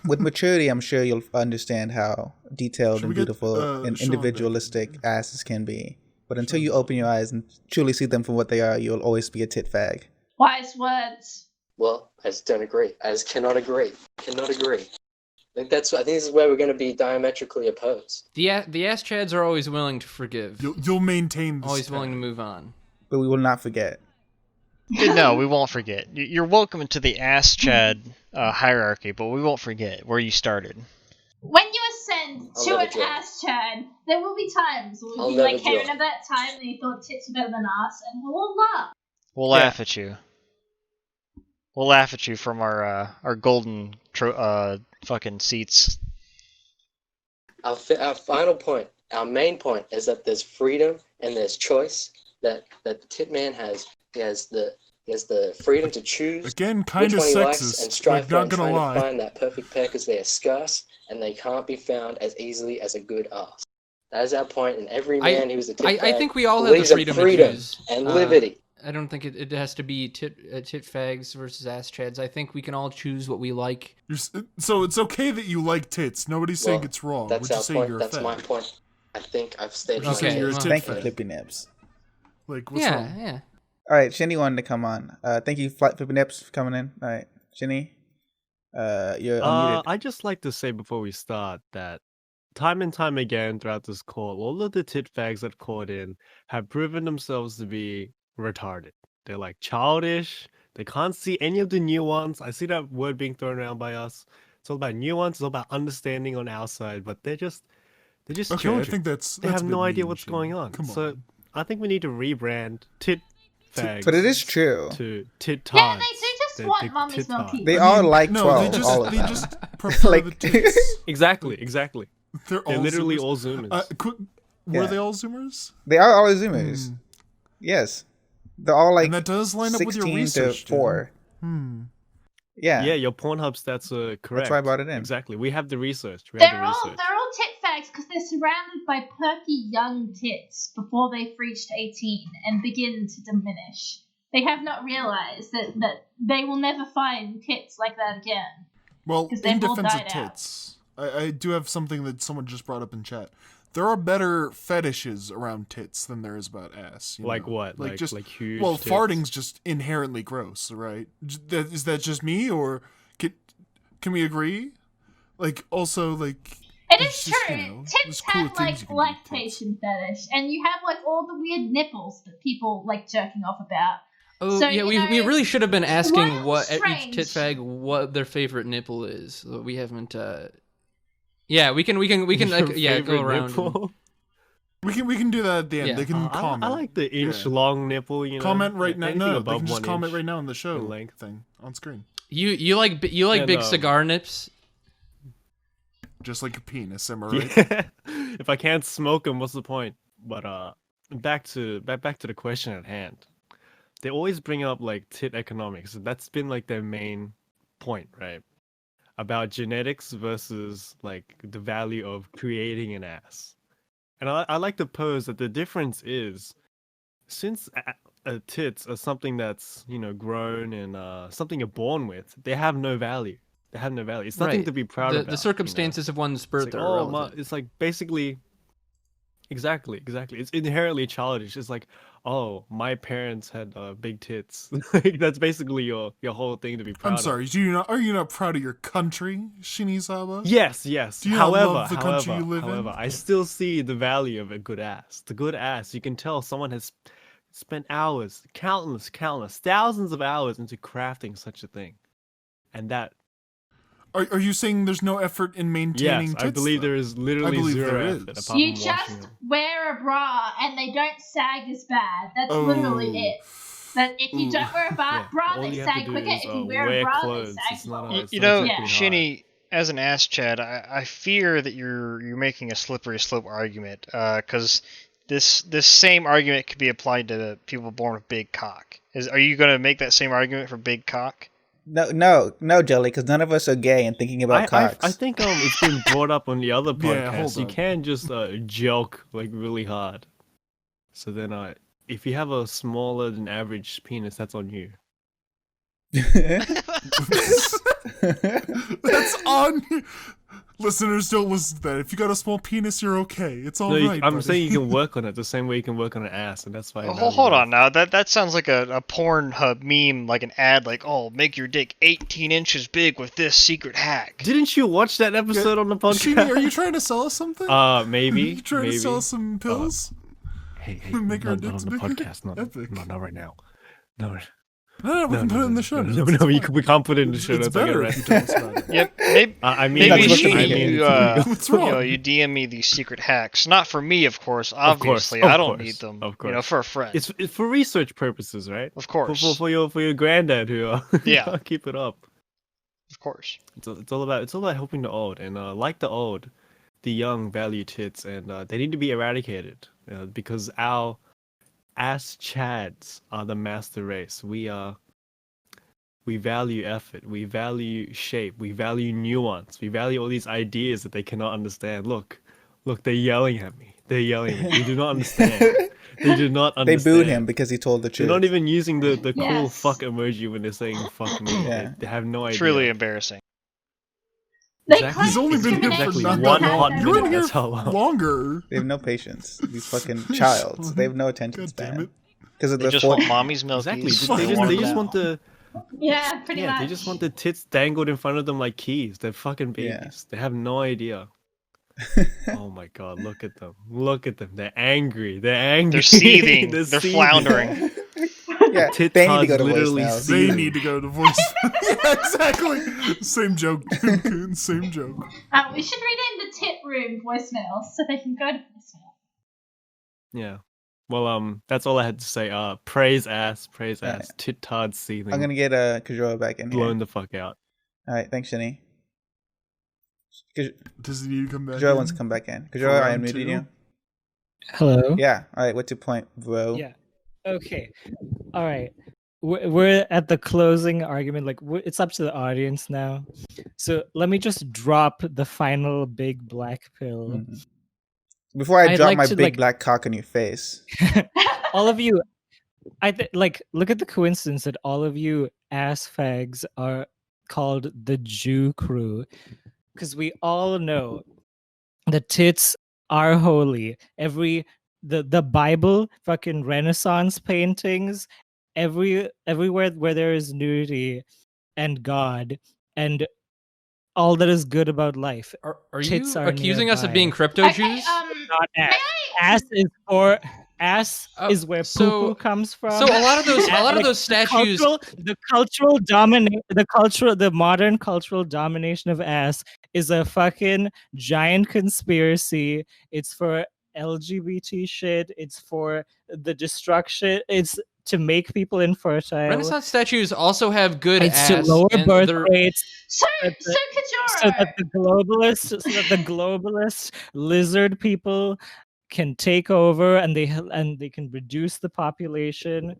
With maturity, I'm sure you'll understand how detailed Should and we get, beautiful and Sean individualistic asses can be. But until you open your eyes and truly see them for what they are, you'll always be a tit fag. Wise words. Well, I just don't agree. I just cannot agree. Cannot agree. I think this is where we're going to be diametrically opposed. The ass chads are always willing to forgive. You'll maintain this Always willing to tag. move on. But we will not forget. No, we won't forget. You're welcome into the ass chad hierarchy, but we won't forget where you started. When you ascend I'll to never an join. ass chad, there will be times where I'll you'll be like, never hey, join. remember that time that you thought tits were better than ass? And we'll all laugh. We'll laugh at you. We'll laugh at you from our golden fucking seats. Our final point, our main point, is that there's freedom and there's choice. That the tit man has the freedom to choose Again, which kind of one he likes and sexist. strive Like, for not and gonna trying lie. to find that perfect pair because they are scarce and they can't be found as easily as a good ass. That is our point, and every man who's a tit I fag think we all have the believes in freedom to choose. and liberty. I don't think it has to be tit fags versus ass chads. I think we can all choose what we like. So it's okay that you like tits. Nobody's saying Well, it's wrong. That's We're just our saying point. you're a That's fag. my point. I think I've stated We're just my saying you're a case. tit Thank you, fag. Flippy Nips. Like, what's Yeah, wrong? yeah. All right, Shinny wanted to come on. Thank you, Flippy Nips, for coming in. All right, Shinny, you're unmuted. I just like to say before we start that time and time again throughout this call, all of the tit fags that called in have proven themselves to be retarded. They're like childish. They can't see any of the nuance. I see that word being thrown around by us. It's all about nuance. It's all about understanding on our side, but they're just Okay, I children. think They that's have a no bit idea mean, what's Shinny. going on. Come So on. I think we need to rebrand tit fags. But it is true. To tit Yeah, tards. they do just They're want mummy's tit milky. tards. They are like no, 12, they just all of they them. just prefer Like- the tits. Exactly. They're They're literally Zoomers. all Zoomers. Were Yeah. they all Zoomers? They are all Zoomers. Yes, they're all like And that does line up with your 16 research, to 4. Yeah. Yeah, your Pornhub stats are correct. That's why I brought it in. Exactly. We have the research. They're all tit fags because they're surrounded by perky young tits before they've reached 18 and begin to diminish. They have not realized that they will never find tits like that again. Well, 'Cause in they've all defense of died out. tits, I do have something that someone just brought up in chat. There are better fetishes around tits than there is about ass. You Like know? what? Like huge Well, tits? farting's just inherently gross, right? Is that just me, or can we agree? Like, also, like... It it's is just, true. you know, Tits there's cooler have things you like can do with tits. lactation fetish, and you have like all the weird nipples that people like jerking off about. Oh So, yeah, you we know, really should have been asking what each strange. tit fag what their favorite nipple is. We haven't. Yeah, we can like Your go favorite around. nipple? We can do that at the end. Yeah. They can comment. I like the inch long nipple. You know, Comment right now. anything No, they above can just 1 comment inch right now on the in show length. thing on screen. You like And, big cigar nips. Just like a penis, am I right? Yeah. If I can't smoke them, what's the point? But back to the question at hand. They always bring up like tit economics. That's been like their main point, right? About genetics versus like the value of creating an ass. And I like to pose that the difference is, since tits are something that's, you know, grown and something you're born with, they have no value. They have no value. It's nothing Right. to be proud about. The circumstances of one's birth It's like, are oh, irrelevant. it's like basically, exactly. It's inherently childish. It's like, oh, my parents had big tits. Like that's basically your whole thing to be proud I'm of. sorry. Are you not proud of your country, Shinizawa? Yes. Do you However, not love the country you live in? I still see the value of a good ass. The good ass, you can tell someone has spent hours, countless, thousands of hours into crafting such a thing, and that. Are you saying there's no effort in maintaining Yes, tits? I believe though? there is literally I believe zero there effort is. apart You from washing just them. wear a bra and they don't sag as bad. That's Oh. literally it. But if you don't wear a bra, All they you have to sag do quicker. is If you wear a bra, clothes. they sag It's not more. it's You not know, exactly hard. Shinny, as an ass Chad, I fear that you're making a slippery slope argument, because this same argument could be applied to people born with big cock. Are you going to make that same argument for big cock? No, Jelly, because none of us are gay and thinking about cocks. I think it's been brought up on the other Yeah, podcast. hold You on. can just joke like really hard. So then if you have a smaller than average penis, that's on you. That's on you. Listeners, don't listen to that. If you got a small penis, you're okay. It's all No, right. I'm buddy. saying you can work on it the same way you can work on an ass, and that's why. Hold on now. That sounds like a Pornhub meme, like an ad, like, oh, make your dick 18 inches big with this secret hack. Didn't you watch that episode on the podcast? Shini, are you trying to sell us something? Maybe. You trying maybe. to sell us some pills? Hey, Make our not on dicks the bigger? podcast, Epic. not right now. No, No, we can put it in the show notes. No, we can't put it in the show It's notes. I get better right. if you tell us about it. Yep, maybe. I mean, Maybe That's Shini, what I mean. What's wrong? you DM me these secret hacks. Not for me, of course. Of Obviously, course, I of don't course, need them. of course. You know, for a friend. It's for research purposes, right? Of course. For your granddad who Yeah. keep it up. Of course. It's all about helping the old, and like the old, the young value tits, and they need to be eradicated because our ass chads are the master race. We value effort, we value shape, we value nuance, we value all these ideas that they cannot understand. Look, they're yelling at me. They're yelling at me. They do not understand. They do not They understand. booed him because he told the truth. They're not even using the cool Yes. fuck emoji when they're saying fuck me. Yeah. They have no idea. Truly embarrassing. They Exactly. claim He's only been here for Exactly. not One that hot long. minute, You're in here that's how long. longer. They have no patience. These fucking childs. They have no attention God damn span. it. Because of They the just want mommy's milkies. Exactly. They want They just that. want the Yeah, pretty much. they just want the tits dangled in front of them like keys. They're fucking babies. Yeah. They have no idea. Oh my god, look at them. Look at them. They're angry. They're angry. They're seething. They're seething. floundering. Yeah, Tit they need to tards go to literally voicemail. They seething. need to go to voice. Yeah, exactly. Same joke, Coon. Same joke. We should rename the tit room voicemails so they can go to voicemail. Yeah. Well, that's all I had to say. Praise ass, praise Alright. ass. Tit tard seething. I'm gonna get Kajora back in here. blown the fuck out. All right, thanks, Shinny. Does he need to come back? Kajora in? wants to come back in. For Kajora, I round unmuted two? you. Hello. Yeah. All right. What's your point, bro? Yeah. Okay. All right. We're at the closing argument. Like it's up to the audience now. So let me just drop the final big black pill. Before I I'd drop like my to, big like- black cock in your face. All of you, look at the coincidence that all of you ass fags are called the Jew crew, because we all know the tits are holy. The Bible, fucking Renaissance paintings, everywhere where there is nudity and God and all that is good about life. Are Tits you are accusing us of nearby. being crypto Jews? Not ass. Ass is for ass is where so- poo poo comes from. so a lot of those- a lot of Like, those statues- the modern cultural domination of ass is a fucking giant conspiracy. It's for LGBT shit. It's for the destruction. It's to make people infertile. Renaissance statues also have good It's ass. to lower and birth they're- rates. So that the globalist lizard people can take over and they can reduce the population.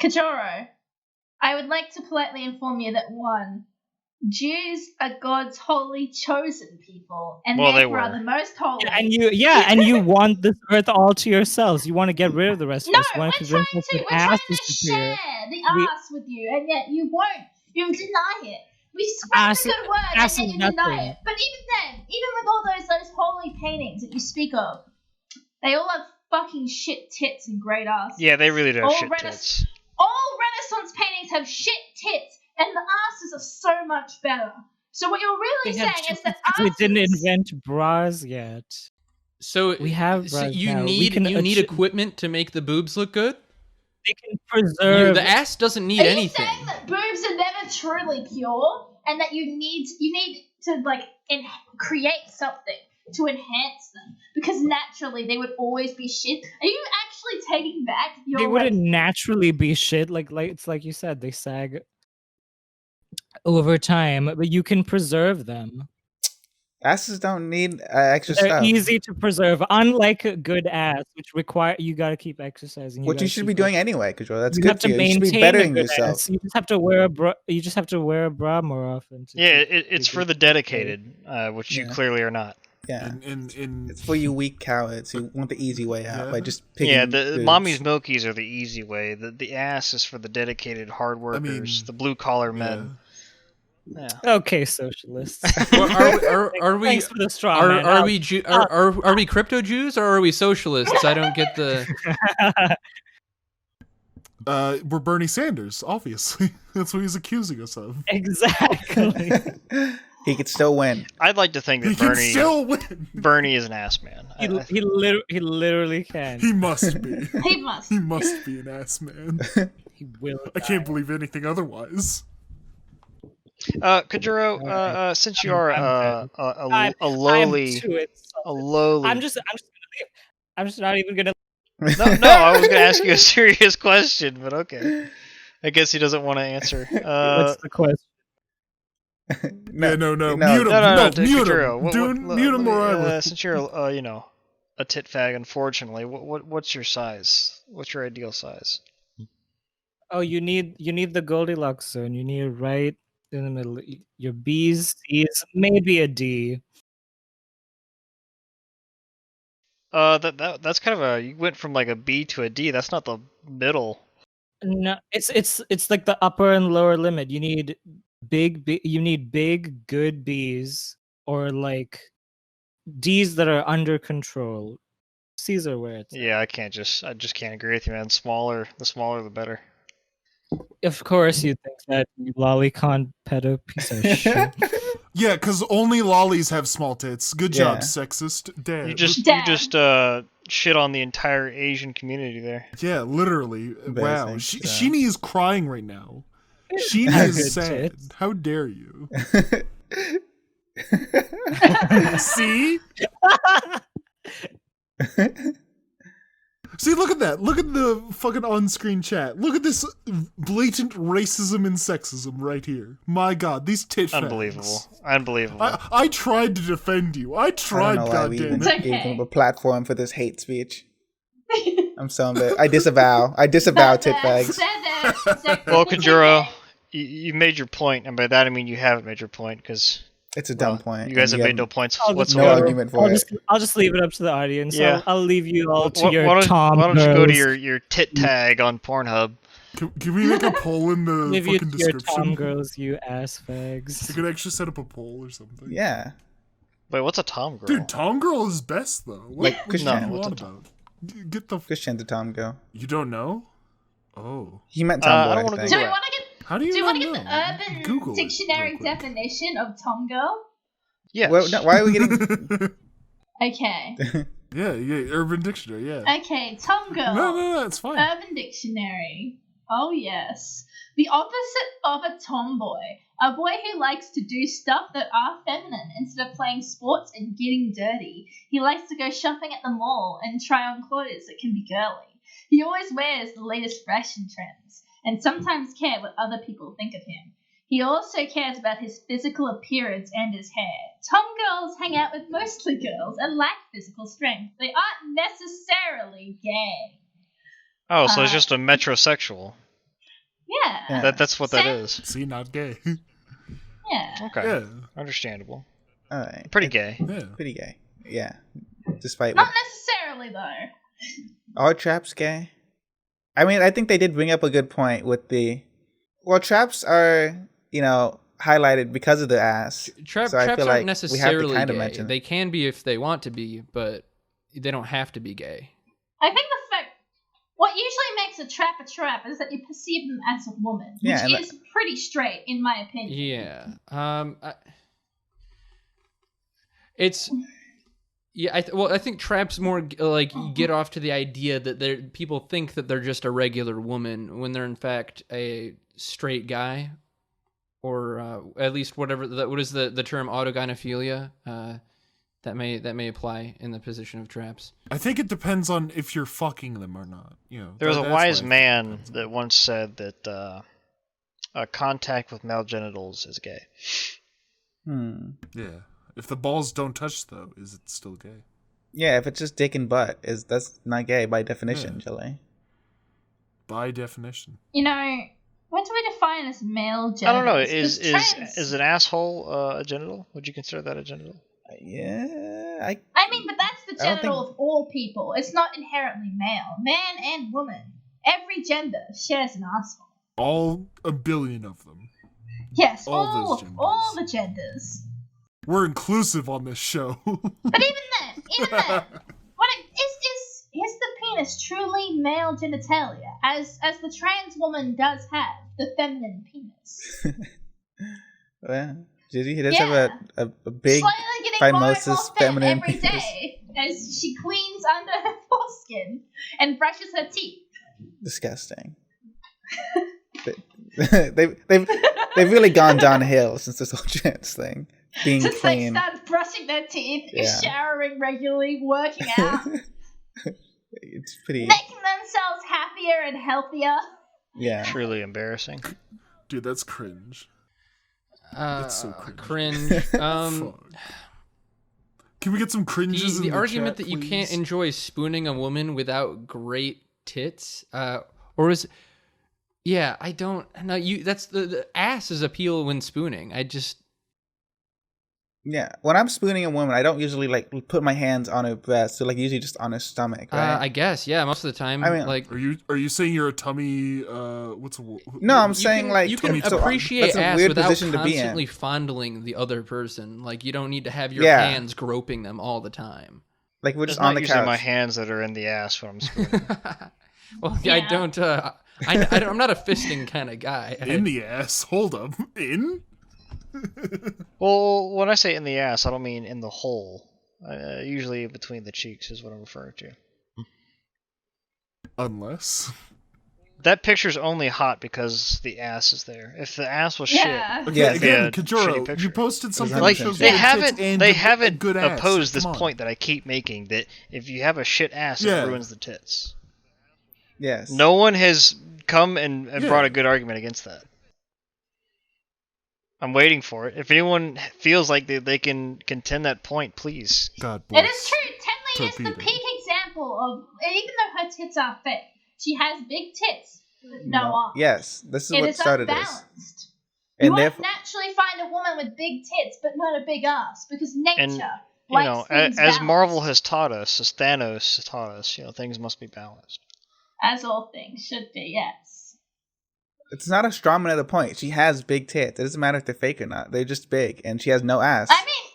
Kajoro, I would like to politely inform you that 1, Jews are God's holy chosen people, and Well, they therefore are were. the most holy. And you want this earth all to yourselves. You want to get rid of the rest of us. You want to convince us that ass is superior. Share the ass with you, and yet you won't. You deny it. We spread Ass- the good word, and ass then is you deny nothing. it. But even then, even with all those holy paintings that you speak of, they all have fucking shit tits and great asses. Yeah, they really do have All shit Rena- tits. All Renaissance paintings have shit tits, and the asses are so much better. So what you're really They have saying is that We didn't invent bras yet. So we have So bras you now. We need can you need achieve- equipment to make the boobs look good. They can preserve. The ass doesn't need Are you anything. saying that boobs are never truly pure, and that you need to like create something to enhance them, because naturally they would always be shit? Are you actually taking back your They wouldn't like, naturally be shit. Like it's like you said, they sag over time, but you can preserve them. Asses don't need extra They're stuff. easy to preserve, unlike a good ass, which require you got to keep exercising. What you should be doing anyway, Control. That's you good have for to you. You should be maintain bettering a good yourself. ass. You just have to wear a bra. You just have to wear a bra more often. Yeah, it's for the dedicated, which you Yeah. clearly are not. Yeah, it's for you weak cowards who want the easy way out by just picking. Yeah, the boobs. mommy's milkies are the easy way. The ass is for the dedicated hard workers, the blue collar men. Yeah. Okay, socialists. Are we? Thanks for the straw Are, man. are we? Are we crypto Jews or are we socialists? I don't get the. We're Bernie Sanders, obviously. That's what he's accusing us of. Exactly. He could still win. I'd like to think that He can Bernie still win. Bernie is an ass man. He literally can. He must be. He must. He must be an ass man. He will. I can't believe anything otherwise. Kajuro, since you are a I'm lowly, too insulted. a lowly. I'm just gonna leave. I'm just not even gonna. No, I was gonna ask you a serious question, but okay. I guess he doesn't want to answer. What's the question? No, no. Mute him. No, No, mute Kajuro, him. Dude, mute him or I will. Since you're, a tit fag, unfortunately, what's your size? What's your ideal size? Oh, you need the Goldilocks zone. You need it right in the middle. Your B's, C's, maybe a D. That's kind of a. You went from like a B to a D. That's not the middle. No, it's like the upper and lower limit. You need you need big good B's or like D's that are under control. C's are where it's. Yeah, I just can't agree with you, man. The smaller the better. Of course, you think that, you lolicon pedo piece of shit. Yeah, because only lollies have small tits. Good job, Yeah. sexist. Dad. You just shit on the entire Asian community there. Yeah, literally. Wow. Embarrassing. Sheenie is crying right now. Sheenie Good is sad. tits. How dare you? See? See, look at that. Look at the fucking on-screen chat. Look at this blatant racism and sexism right here. My God, these tit fags. Unbelievable. I tried to defend you. I tried, goddammit. I gave them a platform for this hate speech. I'm so embarrassed. I disavow tit fags. Well, Kajuro, you made your point, and by that I mean you haven't made your point, because it's a dumb point. You guys have made no points No whatsoever. argument for it. I'll just leave it up to the audience. Yeah. I'll leave you all to your why Tom don't you go to girls. your tit tag on Pornhub? Can we make a poll in the Leave you fucking to your description? Tom girls, you ass fags. You could actually set up a poll or something. Yeah. Wait, what's a Tom girl? Dude, Tom girl is best though. What, Like what do you Christian. want about? Get the Christian's a Tom girl. You don't know? Oh. He meant Tom boy, I Do we think. want to get? How do you Do you not want to get know? the Urban Google it Dictionary real quick. definition of Tom girl? Yes. Well, no, why are we getting? Okay. yeah, Urban Dictionary, yeah. Okay, Tom girl. No, it's fine. Urban Dictionary. Oh yes. The opposite of a tomboy. A boy who likes to do stuff that are feminine instead of playing sports and getting dirty. He likes to go shopping at the mall and try on clothes that can be girly. He always wears the latest fashion trends and sometimes cares what other people think of him. He also cares about his physical appearance and his hair. Tom girls hang out with mostly girls and lack physical strength. They aren't necessarily gay. Oh, so it's just a metrosexual. Yeah. That's what that is. See, not gay. Yeah. Okay. Yeah. Understandable. All right. Pretty gay. Yeah. Pretty gay. Yeah. Despite Not what necessarily though. are traps gay? I mean, I think they did bring up a good point with the. Well, traps are highlighted because of the ass. Traps so I aren't feel like necessarily we have to kind of gay. mention. They can be if they want to be, but they don't have to be gay. I think the fact what usually makes a trap is that you perceive them as a woman, which Yeah, and is pretty straight in my opinion. Yeah. It's. Yeah, I think traps more like get off to the idea that people think that they're just a regular woman when they're in fact a straight guy, or at least whatever. What is the term autogynephilia? That may apply in the position of traps. I think it depends on if you're fucking them or not. There was a that's wise why I man that once said that contact with male genitals is gay. Yeah. If the balls don't touch, though, is it still gay? Yeah, if it's just dick and butt, that's not gay by definition, Jelly. By definition. What do we define as male genitals? I don't know. 'Cause Is an asshole a genital? Would you consider that a genital? Yeah, I mean, but that's the I don't genital of all people. It's not inherently male. Man and woman. Every gender shares an asshole. All a billion of them. Yes, All those genders. all the genders. We're inclusive on this show. But even then, is the penis truly male genitalia, as the trans woman does have the feminine penis? Well, he does have a big Slowly getting more and more phimosis thin feminine every penis. day as she cleans under her foreskin and brushes her teeth. Disgusting. They've really gone downhill since this whole trans thing. Being Since clean. they started brushing their teeth, Yeah. showering regularly, working out, It's pretty. making themselves happier and healthier. Yeah. Truly embarrassing. Dude, that's cringe. That's so cringe. Cringe. Can we get some cringes in The the argument chat, that you please? can't enjoy spooning a woman without great tits, or is, yeah, I don't know. That's the ass's appeal when spooning. Yeah, when I'm spooning a woman, I don't usually put my hands on her breast, so usually just on her stomach, right? I guess, yeah, most of the time. I mean, are you saying you're a tummy? No, I'm saying you can appreciate that's a ass weird without position to be in. constantly fondling the other person. Like you don't need to have your Yeah. hands groping them all the time. Like we're It's just not on the usually couch. my hands that are in the ass when I'm spooning. Well, I don't. I'm not a fisting kind of guy. In the ass. Hold up. In? Well, when I say in the ass, I don't mean in the hole. Usually between the cheeks is what I'm referring to. Unless that picture's only hot because the ass is there. If the ass was Yeah. shit, Okay, it'd be again, a shitty Kajuro, picture. you posted something Like that shows they good haven't tits and they a haven't good ass. opposed this Come on. point that I keep making that if you have a shit ass, Yeah. it ruins the tits. Yes. No one has come and brought a good argument against that. I'm waiting for it. If anyone feels like they can contend that point, please. God It is true. Tenley is the Torpedo. peak example of, even though her tits are fake, she has big tits, with no arms. Yes, this is It what is started this. unbalanced. And You won't therefore, naturally find a woman with big tits, but not a big ass, because nature And likes you know, things as balanced. Marvel has taught us, as Thanos has taught us, things must be balanced. As all things should be, yes. it's not a straw man at the point. She has big tits. It doesn't matter if they're fake or not. They're just big, and she has no ass. I mean,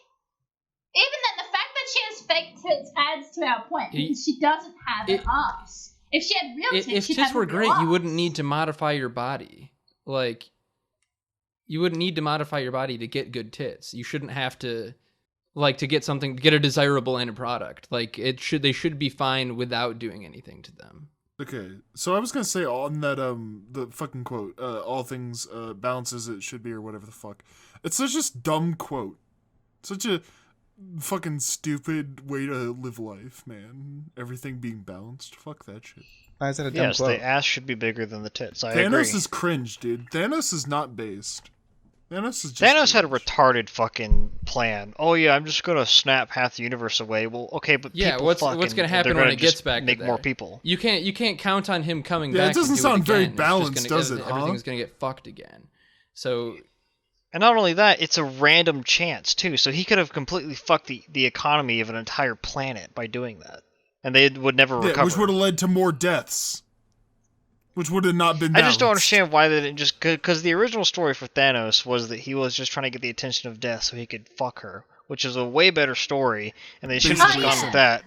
even then, the fact that she has fake tits adds to our point, because she doesn't have an ass. If she had real tits, If she'd tits have were a real great, ass. you wouldn't need to modify your body. Like, you wouldn't need to modify your body to get good tits. You shouldn't have to, like, to get a desirable end product. Like, they should be fine without doing anything to them. Okay, so I was gonna say on that the fucking quote, all things balance as it should be or whatever the fuck. It's such a dumb quote, such a fucking stupid way to live life, man. Everything being balanced, fuck that shit. Why is that a dumb Yes, quote? the ass should be bigger than the tits. I Thanos agree. is cringe, dude. Thanos is not based. Thanos is just Thanos had a retarded fucking plan. Oh yeah, I'm just gonna snap half the universe away. Well, okay, but Yeah, people what's fucking, gonna they're happen gonna when it gets just back to make more there? people. You can't count on him coming Yeah, it back. doesn't and do sound very again. It's just balanced, gonna, does it, huh? Everything's gonna get fucked again. So, And not only that, it's a random chance too. So he could have completely fucked the economy of an entire planet by doing that, and they would never Yeah, recover. which would have led to more deaths. Which would have not been I just don't balanced. understand why they didn't just, because the original story for Thanos was that he was just trying to get the attention of Death so he could fuck her, which is a way better story, and they should have just gone with that.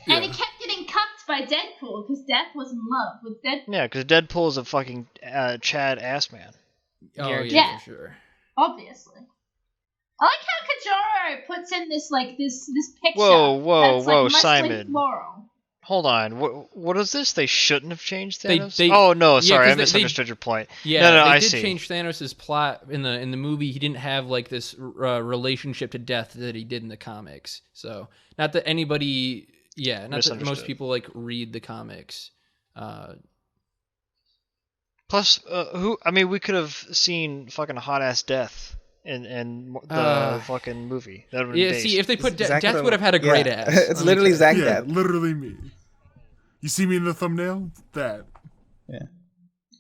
And he kept getting cucked by Deadpool, because Death was in love with Deadpool. Yeah, because Deadpool is a fucking Chad ass man. oh Guaranteed. Yeah. for sure. Obviously. I like how Kajoro puts in this picture. Whoa, that's, whoa, mostly Simon. floral. Hold on, what is this? They shouldn't have changed They- Thanos? they- oh no, yeah, sorry, 'cause I they- misunderstood your point. Yeah, no, they I did see. change Thanos' plot in the movie. He didn't have like this relationship to Death that he did in the comics. So not that anybody, not that most Misunderstood. people like read the comics. Plus, we could have seen fucking hot ass Death in the fucking movie. That would have been Yeah, based. see, if they put Zach Death would have had a great ass. It's literally Zach Yeah, Death. literally me. You see me in the thumbnail? That. Yeah.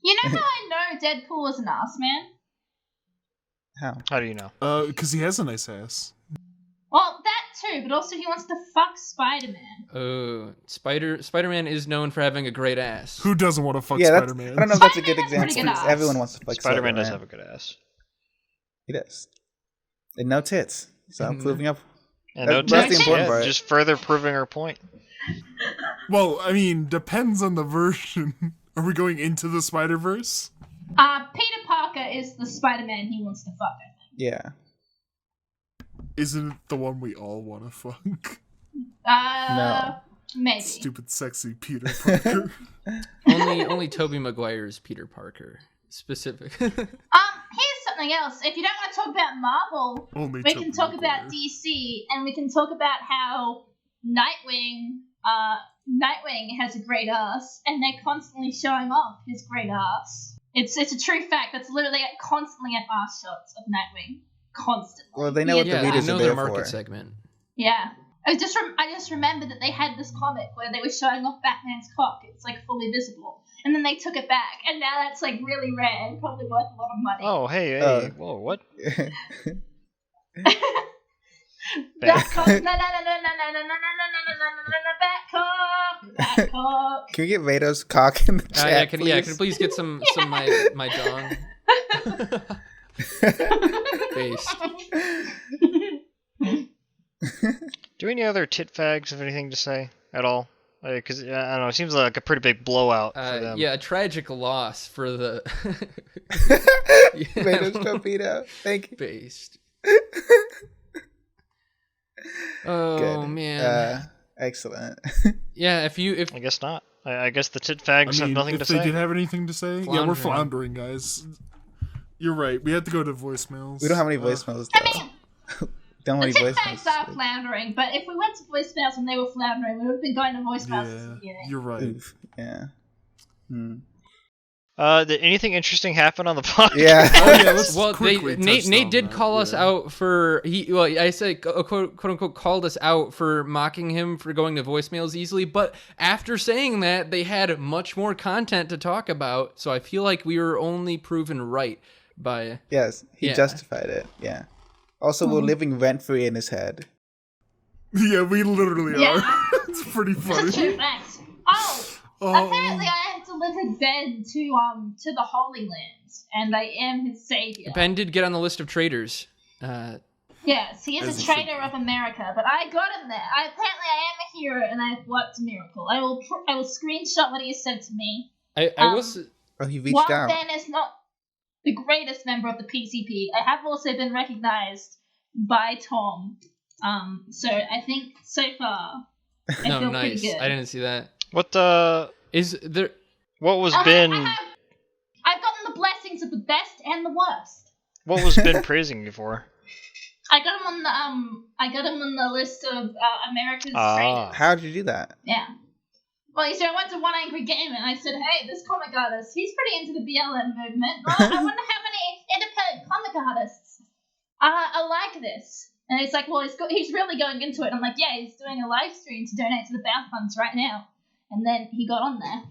You know how I know Deadpool was an ass man? How do you know? Because he has a nice ass. Well, that too, but also he wants to fuck Spider-Man. Spider-Man is known for having a great ass. Who doesn't want to fuck Yeah, that's, Spider-Man? I don't know if that's a good Spider-Man has pretty example. good Because ass. everyone wants to fuck Spider-Man does Spider-Man. have a good ass. He does. And no tits. So I'm proving up. And no That's the tits, important part. just further proving our point. Well, I mean, depends on the version. Are we going into the Spider-Verse? Peter Parker is the Spider-Man he wants to fuck, I think. Yeah. Isn't it the one we all want to fuck? No. Maybe. Stupid, sexy Peter Parker. only Tobey Maguire's Peter Parker specific. Here's something else. If you don't want to talk about Marvel, Only we Tobey can talk Maguire. about DC, and we can talk about how Nightwing has a great ass, and they're constantly showing off his great ass. It's a true fact. That's literally constantly at ass shots of Nightwing. Constantly. Well, they know what the yeah, readers they know are their there market for. segment. Yeah. I just remember that they had this comic where they were showing off Batman's cock. It's like fully visible. And then they took it back, and now that's like really rare and probably worth a lot of money. Oh, hey, whoa, what? Back cock. No, back cock. Can we get Vado's cock in the chat, can please? you please get some my dong? Based. Do any other tit fags have anything to say at all? Because I don't know, it seems like a pretty big blowout for them. Yeah, a tragic loss for the ReidoTorpedo. Thank you. Based. Oh Good. man. Excellent. Yeah, if I guess not. I guess the tit fags have nothing to if they say. did have anything to say, yeah, we're floundering, guys. You're right. We had to go to voicemails. We don't have any voicemails, though. Don't The have tit any fags voicemails. are floundering, but if we went to voicemails and they were floundering, we would have been going to voicemails at the Yeah, beginning. you're right. Oof. Yeah. Did anything interesting happen on the podcast? Yeah. Oh yeah, let's Well, quickly Nate touch on did that, call us yeah. out for I said quote unquote called us out for mocking him for going to voicemails easily, but after saying that, they had much more content to talk about, so I feel like we were only proven right by Yes, he Yeah. justified it. Yeah. Also, we're living rent free in his head. Yeah, we literally Yeah. are. It's pretty That's funny. true facts. Oh, Oh. apparently I have delivered Ben to the Holy Land, and I am his savior. Ben did get on the list of traitors. Yes, he is As a he traitor of America, but I got him there. Apparently I am a hero, and I've worked a miracle. I will screenshot what he has said to me. I was Oh, he reached While out. Ben is not the greatest member of the PCP, I have also been recognized by Tom. So I think so far I no feel nice. pretty good. I didn't see that. What Is there? What was Uh, Ben? I've gotten the blessings of the best and the worst. What was Ben praising you for? I got him on the list of America's traitors. How did you do that? Yeah. Well, you see, I went to One Angry Gamer and I said, hey, this comic artist, he's pretty into the BLM movement. Well, I wonder how many independent comic artists are like this. And it's like, well, he's really going into it. I'm like, yeah, he's doing a live stream to donate to the Bound Funds right now. And then he got on there.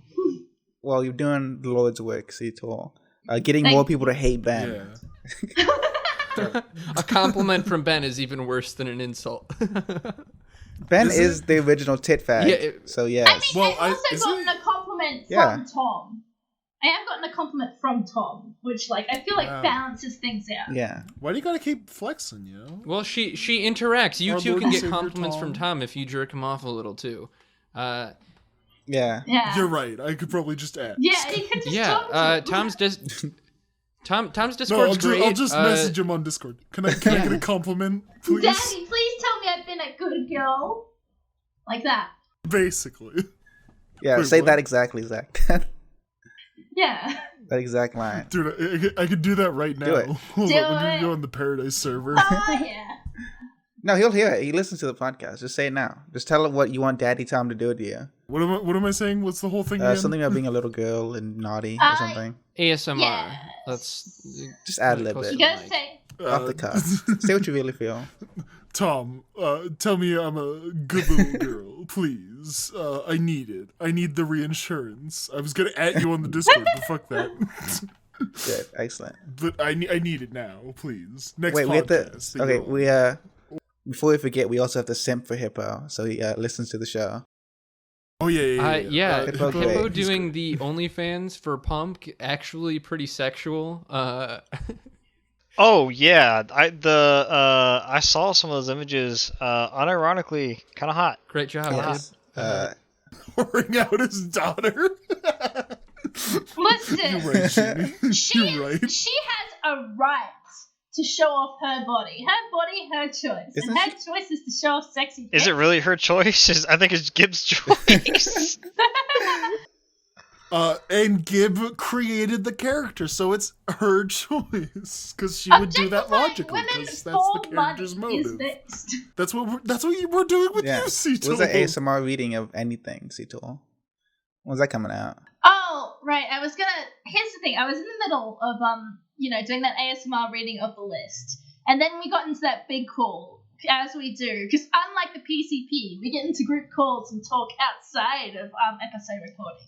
Well, you're doing the Lord's work, Cito. Getting Thank more you. people to hate Ben. Yeah. A compliment from Ben is even worse than an insult. Ben Is is it? the original tit fag. Yeah, So I yes. mean, Well, I've also is gotten it? a compliment Yeah. from Tom. I have gotten a compliment from Tom, which, like, I feel like Wow. balances things out. Yeah. Why do you gotta keep flexing, you know? Well, she interacts. You Our two Lord can and get Savior compliments from Tom. Tom if you jerk him off a little too. Yeah. Yeah. You're right. I could probably just ask. Yeah, you could just talk to Yeah. him. Tom's Tom's No, Discord's great. I'll just message him on Discord. Can I get a compliment, please? Daddy, please tell me I've been a good girl. Like that. Basically. Yeah. Wait, Say what? that exactly, Zach. Yeah. That exact line. Dude, I could do that right now. Do it. Hold Do on, let me it. go on the Paradise server. Oh, yeah. No, he'll hear it. He listens to the podcast. Just say it now. Just tell him what you want Daddy Tom to do to you. What am I saying? What's the whole thing again? Something about being a little girl and naughty or something. ASMR. Yes. That's Just add a little close bit. You to the gotta mic. say. Off the cuff. Say what you really feel. Tom, tell me I'm a good little girl, please. I need it. I need the reinsurance. I was gonna at you on the Discord, but fuck that. Good. Excellent. But I need it now, please. Next Wait, we have podcast. to. Okay, we before we forget, we also have to simp for Hippo, so he listens to the show. Oh yeah. Hippo Hippo great. doing the OnlyFans for Pump actually pretty sexual. Oh yeah, I saw some of those images. Unironically, kind of hot. Great job, Yes. Pouring out his daughter. Listen, You're right, Jamie. You're right. she has a right to show off her body. Her body, her choice. Isn't And her choice is to show off sexy Is pics. it really her choice? I think it's Gibbs' choice. And Gib created the character, so it's her choice because she would do that logically Women because that's for the character's money is motive. next. That's what we're doing with Yeah. you, Cito. What was that ASMR reading of anything, Cito? When's that coming out? Oh, right. Here's the thing. I was in the middle of doing that ASMR reading of the list, and then we got into that big call, as we do, because unlike the PCP, we get into group calls and talk outside of episode recording.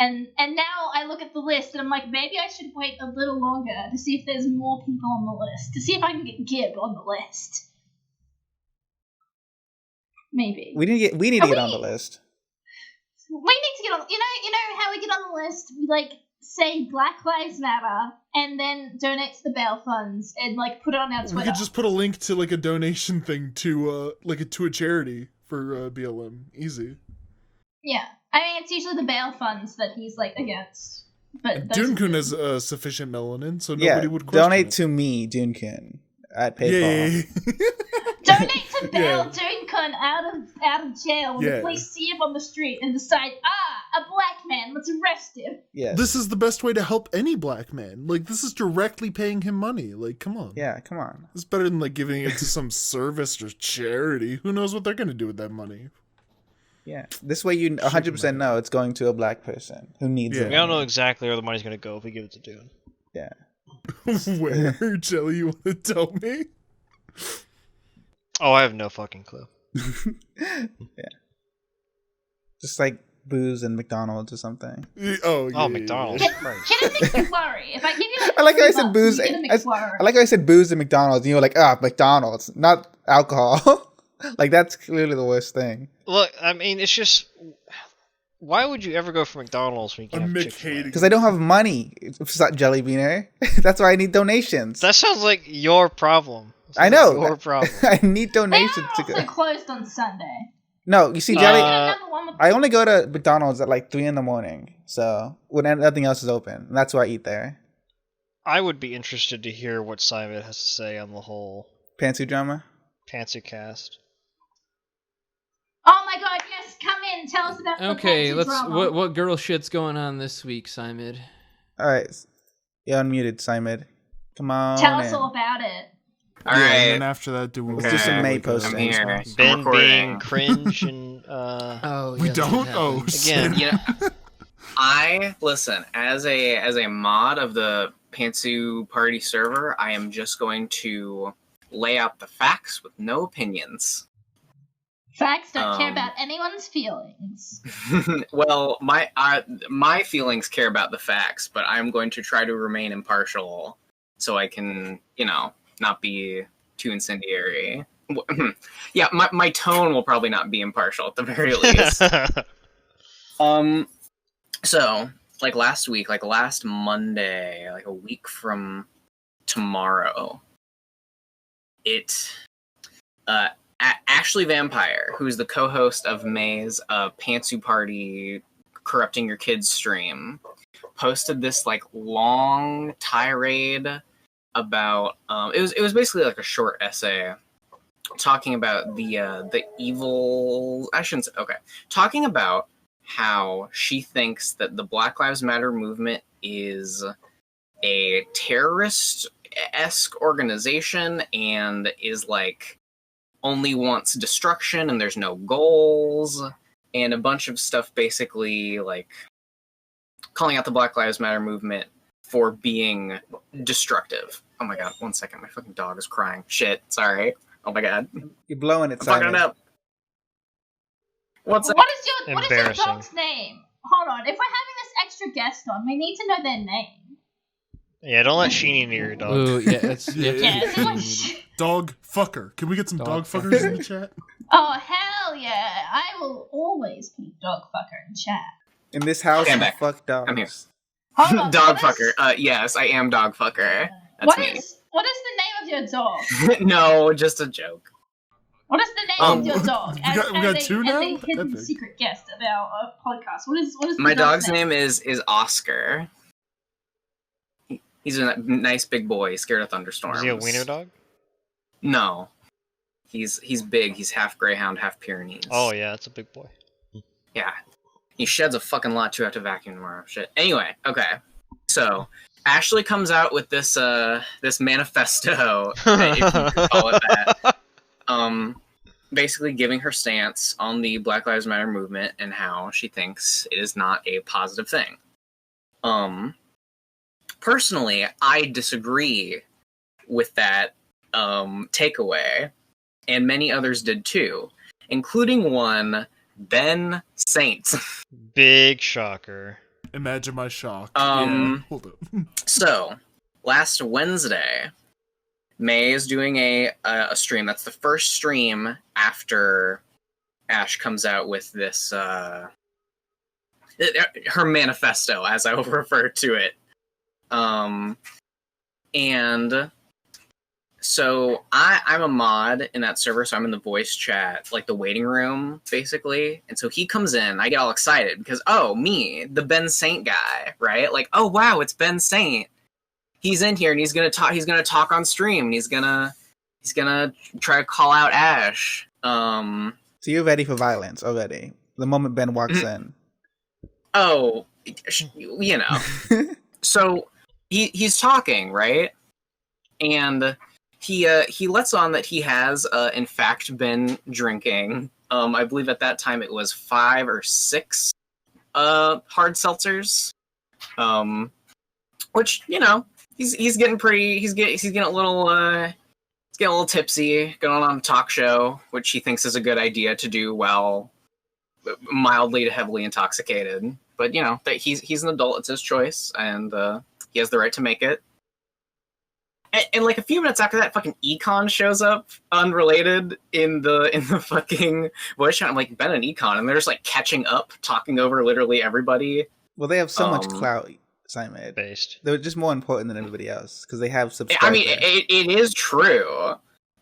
And now I look at the list and I'm like, maybe I should wait a little longer to see if there's more people on the list, to see if I can get Gib on the list. Maybe. We need to get on the list. We need to get on. You know how we get on the list? We say Black Lives Matter and then donate to the bail funds and put it on our Twitter. We could just put a link to a donation thing to to a charity for BLM. Easy. Yeah, I mean it's usually the bail funds that he's against. But Dunkun has sufficient melanin, so nobody would question donate it. to me, Dunkun, at PayPal. donate to bail Yeah. Dunkun out of jail when Yeah. the police see him on the street and decide, a black man, let's arrest him. Yes. This is the best way to help any black man. This is directly paying him money. Come on. Yeah, come on. It's better than giving it to some service or charity. Who knows what they're gonna do with that money? Yeah, this way you 100% know it's going to a black person who needs it. We don't know exactly where the money's gonna go if we give it to Dune. Yeah. Where, Jelly? You want to tell me? Oh, I have no fucking clue. Yeah. Just like booze and McDonald's or something. McDonald's. Get a McFlurry. If I give you I like how I said $3, booze. you get a McFlurry. I like how I said booze and McDonald's, and you were like, McDonald's, not alcohol. Like, that's clearly the worst thing. Look, I mean, it's just. Why would you ever go for McDonald's when you can have Chick-fil-A? Because I don't have money. It's not JellyBeaner. That's why I need donations. That sounds like your problem. I know. Your problem. I need donations They to are go. also closed on Sunday. No, you see, Jelly. Another one with- I only go to McDonald's at like 3 a.m. So when nothing else is open, and that's why I eat there. I would be interested to hear what Simon has to say on the whole Pantsuit drama. Pantsuit cast. Oh my god, yes, come in, tell us about the Okay, Pantsuit let's. drama. What girl shit's going on this week, Simon? All right, you're unmuted, Simon. Come on. Tell us in. all about it. Yeah, and then after that, Let's do some May posting. I'm here. Ben I'm recording. being cringe and We yes, don't. it Oh, happens. again. You know, I listen as a mod of the Pantsu Party server. I am just going to lay out the facts with no opinions. Facts don't care about anyone's feelings. Well, my feelings care about the facts, but I'm going to try to remain impartial so I can, not be too incendiary. Yeah, my tone will probably not be impartial at the very least. So, like last week, like last Monday, like a week from tomorrow, Ashley Vampire, who's the co-host of May's Pantsu Party Corrupting Your Kids stream, posted this like long tirade about it was basically like a short essay talking about the evil. I shouldn't say, okay, talking about how she thinks that the Black Lives Matter movement is a terrorist-esque organization and is like only wants destruction and there's no goals, and a bunch of stuff basically like calling out the Black Lives Matter movement for being destructive. Oh my god, 1 second, my fucking dog is crying. Shit, sorry. Oh my god. You're blowing it, I'm fucking Simon. it up. What's What is your Embarrassing. dog's name? Hold on, if we're having this extra guest on, we need to know their name. Yeah, don't let Sheenie near your dog. Ooh, yeah, it's Yeah, is it like Dog fucker. Can we get some dog fuckers in the chat? Oh hell yeah! I will always put dog fucker in chat. In this house, Okay, I'm you back. fuck dogs. I'm here. Hold on, Dog what is- fucker. Yes, I am dog fucker. That's What me. is the name of your dog? No, just a joke. What is the name of your dog? we got two now? As a hidden Epic. secret guest of our podcast. What is the My dog's name is Oscar. He's a nice big boy, scared of thunderstorms. Is he a wiener dog? No. He's big. He's half Greyhound, half Pyrenees. Oh yeah, it's a big boy. Yeah. He sheds a fucking lot too. I have to vacuum tomorrow. Shit. Anyway, okay. So Ashley comes out with this this manifesto, if you could call it that. Basically giving her stance on the Black Lives Matter movement and how she thinks it is not a positive thing. Personally, I disagree with that takeaway, and many others did too, including one Ben Saint. Big shocker. Imagine my shock. Um, Hold up. So, last Wednesday, May is doing a stream. That's the first stream after Ash comes out with this her manifesto, as I will refer to it. And so I'm a mod in that server, so I'm in the voice chat, like the waiting room, basically. And so he comes in, I get all excited because, oh, me, the Ben Saint guy, right? Like, oh wow, it's Ben Saint. He's in here and he's gonna talk on stream, and he's gonna try to call out Ash. So you're ready for violence already. The moment Ben walks in. Oh, you know. So he's talking, right? And he lets on that he has in fact been drinking I believe at that time it was 5 or 6 hard seltzers. Which, you know, he's getting a little tipsy, going on a talk show, which he thinks is a good idea to do while mildly to heavily intoxicated. But you know, that he's an adult, it's his choice, and he has the right to make it. And like a few minutes after that, fucking Econ shows up, unrelated, in the fucking voice chat. I'm like, Ben and Econ, and they're just like catching up, talking over literally everybody. Well, they have so much clout, Simon. Based. They're just more important than everybody else because they have subscribers. I mean, it is true.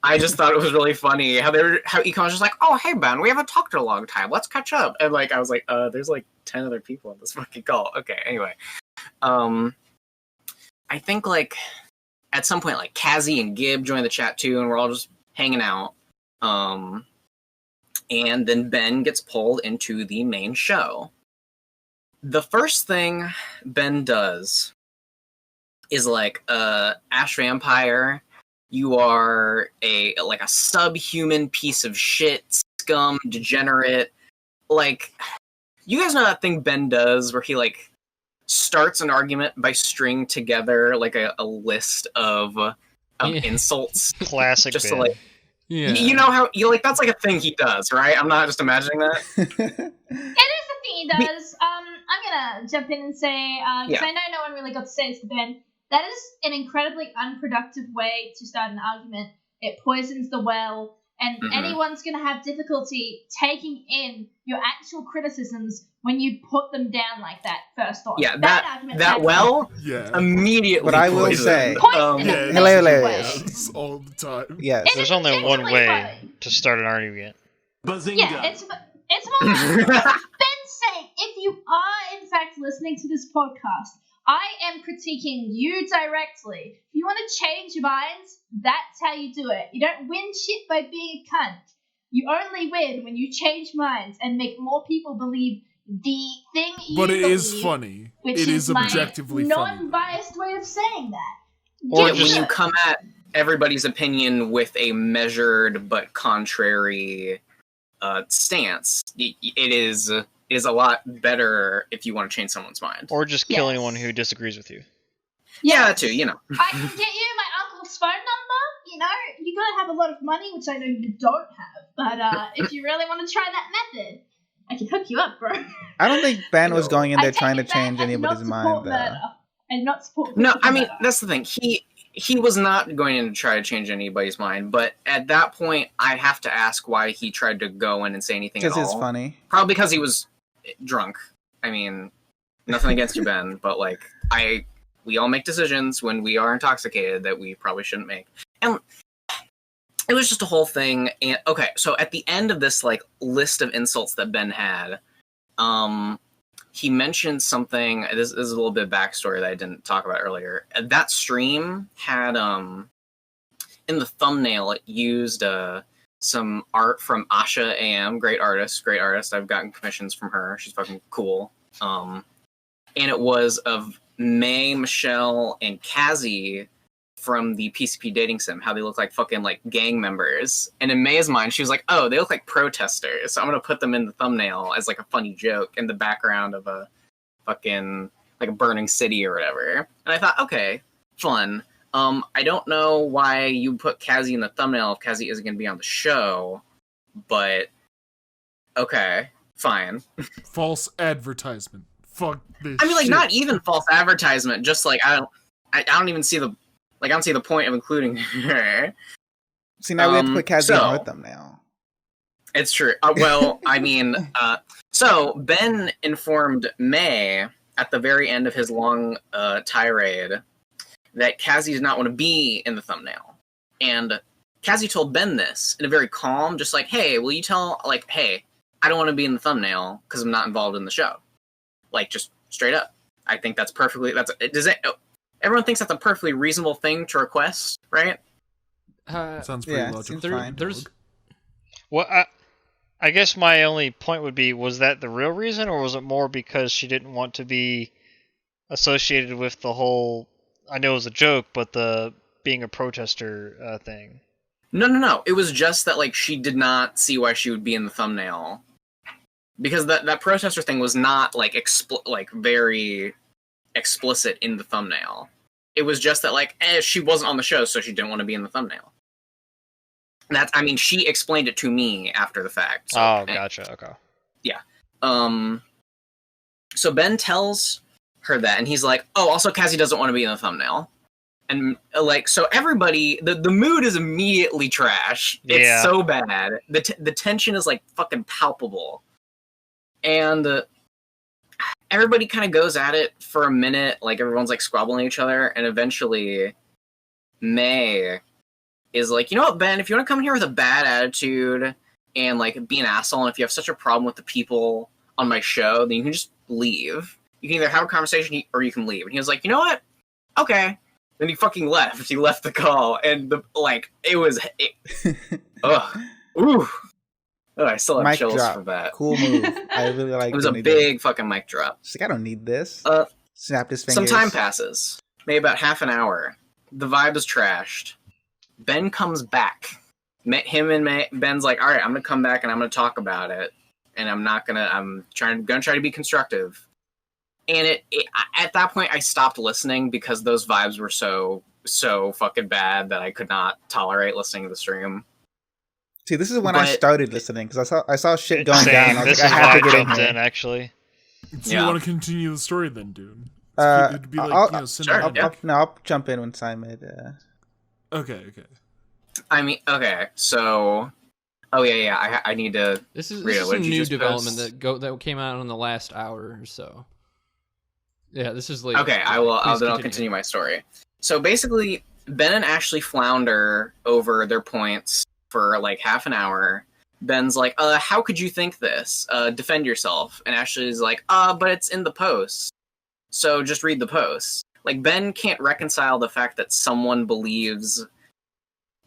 I just thought it was really funny how Econ was just like, oh, hey, Ben, we haven't talked in a long time. Let's catch up. And like, I was like, there's like 10 other people in this fucking call. Okay, anyway. I think like at some point, like Kazzy and Gib joined the chat too, and we're all just hanging out. And then Ben gets pulled into the main show. The first thing Ben does is like, Ash Vampire, you are a subhuman piece of shit, scum, degenerate. Like, you guys know that thing Ben does where he like starts an argument by stringing together like a list of insults. Classic just Ben. to like, Yeah. you know how you like that's like a thing he does, right? I'm not just imagining that. It is a thing he does. I'm gonna jump in and say, because I know no one really got to say this to Ben, that is an incredibly unproductive way to start an argument. It poisons the well, and anyone's gonna have difficulty taking in your actual criticisms when you put them down like that first off. Yeah, that well immediately. But I will poisoned. say, Yeah, hilarious. all the time. Yes. There's only one way to start an argument. Yeah, it's more like, for Ben's sake, if you are in fact listening to this podcast, I am critiquing you directly. If you want to change your minds, that's how you do it. You don't win shit by being a cunt. You only win when you change minds and make more people believe the thing you But it believe, is funny. Which It is my objectively funny. non-biased way of saying that. Or Get when you it. come at everybody's opinion with a measured but contrary stance, it is a lot better if you want to change someone's mind. Or just kill anyone who disagrees with you. Yeah, that too, you know. I can get you my uncle's phone number. You know, you gotta have a lot of money, which I know you don't have. But if you really want to try that method, I can hook you up, bro. I don't think Ben was going in I there take trying to it back, change I do not anybody's support mind. murder. I do not support. No, I mean, murder. that's the thing. He was not going in to try to change anybody's mind, but at that point, I have to ask why he tried to go in and say anything at all. Because it's funny. Probably because he was drunk. I mean, nothing against you, Ben, but like, we all make decisions when we are intoxicated that we probably shouldn't make. And it was just a whole thing. And okay, so at the end of this like list of insults that Ben had, he mentioned something. This is a little bit of backstory that I didn't talk about earlier. That stream had in the thumbnail it used some art from Asha AM, great artist. I've gotten commissions from her. She's fucking cool. And it was of May, Michelle, and Kazzy from the PCP dating sim, how they look like fucking like gang members. And in May's mind, she was like, oh, they look like protesters, so I'm gonna put them in the thumbnail as like a funny joke in the background of a fucking like a burning city or whatever. And I thought, okay, fun. I don't know why you put Kazzy in the thumbnail if Kazzy isn't gonna be on the show, but okay, fine. False advertisement. Fuck this. I mean, like, shit. not even false advertisement. Just like I don't even see the point of including her. See, now we have to put Kazzy on her thumbnail. It's true. Well, I mean, so Ben informed May at the very end of his long tirade that Kazzy did not want to be in the thumbnail, and Kazzy told Ben this in a very calm, just like, "Hey, will you tell hey, I don't want to be in the thumbnail because I'm not involved in the show." Like, just straight up. I think that's perfectly. Everyone thinks that's a perfectly reasonable thing to request, right? Sounds pretty logical. Well, I guess my only point would be, was that the real reason, or was it more because she didn't want to be associated with the whole, I know it was a joke, but the being a protester thing? No. It was just that like she did not see why she would be in the thumbnail. Because that protester thing was not like very explicit in the thumbnail. It was just that like she wasn't on the show, so she didn't want to be in the thumbnail. And she explained it to me after the fact. So, gotcha. Okay. Yeah. So Ben tells her that, and he's like, "Oh, also Cassie doesn't want to be in the thumbnail." And like, so everybody, the mood is immediately trash. It's so bad. The tension is like fucking palpable. And everybody kind of goes at it for a minute, like everyone's like squabbling at each other, and eventually May is like, you know what, Ben, if you want to come here with a bad attitude and like be an asshole, and if you have such a problem with the people on my show, then you can just leave. You can either have a conversation or you can leave. And he was like, you know what? Okay. Then he fucking left. He left the call, and ugh. Ooh. Oh, I still have Mic chills drop. from that. Cool move. I really like. It was a big fucking mic drop. She's like, I don't need this. Snapped his Some fingers. time passes. Maybe about half an hour. The vibe is trashed. Ben comes back. Ben's like, all right, I'm gonna come back and I'm gonna talk about it, and I'm gonna try to be constructive. And at that point, I stopped listening because those vibes were so fucking bad that I could not tolerate listening to the stream. See, this is when I started listening because I saw shit going Same. down. I was This like, is I have why to I get in jumped here. in, actually. So you want to continue the story then, dude? It'd be like, I'll jump in when Simon. Okay. I mean, okay, so... Oh, yeah, I need to... This is Rita, a new development that came out in the last hour or so. Yeah, this is late. Okay, I'll continue my story. So basically, Ben and Ashley flounder over their points for like half an hour. Ben's like, how could you think this? Defend yourself. And Ashley's like, but it's in the post. So just read the post. Like, Ben can't reconcile the fact that someone believes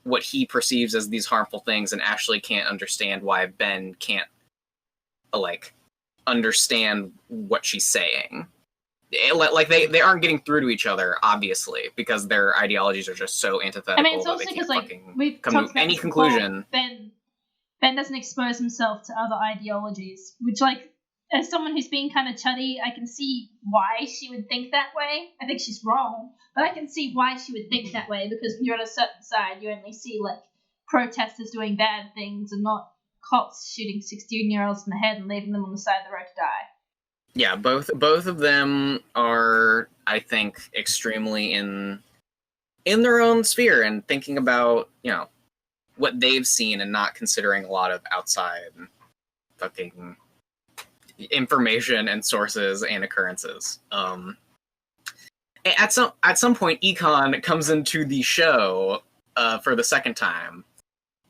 what he perceives as these harmful things, and Ashley can't understand why Ben can't, like, understand what she's saying. Like, they aren't getting through to each other, obviously, because their ideologies are just so antithetical. I mean, it's also because, like, we've come talked to any about before, conclusion. Ben doesn't expose himself to other ideologies, which, like, as someone who's being kind of chuddy, I can see why she would think that way. I think she's wrong, but I can see why she would think that way, because when you're on a certain side, you only see, like, protesters doing bad things and not cops shooting 16-year-olds in the head and leaving them on the side of the road to die. Yeah, both of them are, I think, extremely in their own sphere and thinking about, you know, what they've seen and not considering a lot of outside fucking information and sources and occurrences. At some point, Econ comes into the show for the second time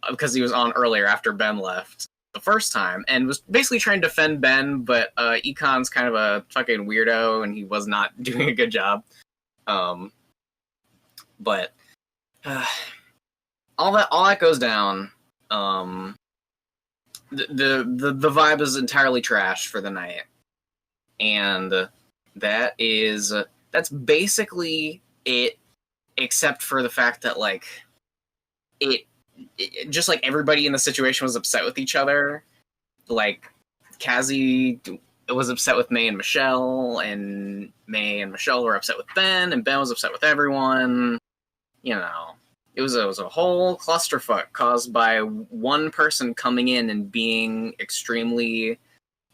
because he was on earlier after Ben left the first time and was basically trying to defend Ben, but Econ's kind of a fucking weirdo and he was not doing a good job. But all that goes down. The vibe is entirely trash for the night, and that's basically it, except for the fact that like it just like everybody in the situation was upset with each other. Like Cassie was upset with May and Michelle, and May and Michelle were upset with Ben, and Ben was upset with everyone. You know. It was a whole clusterfuck caused by one person coming in and being extremely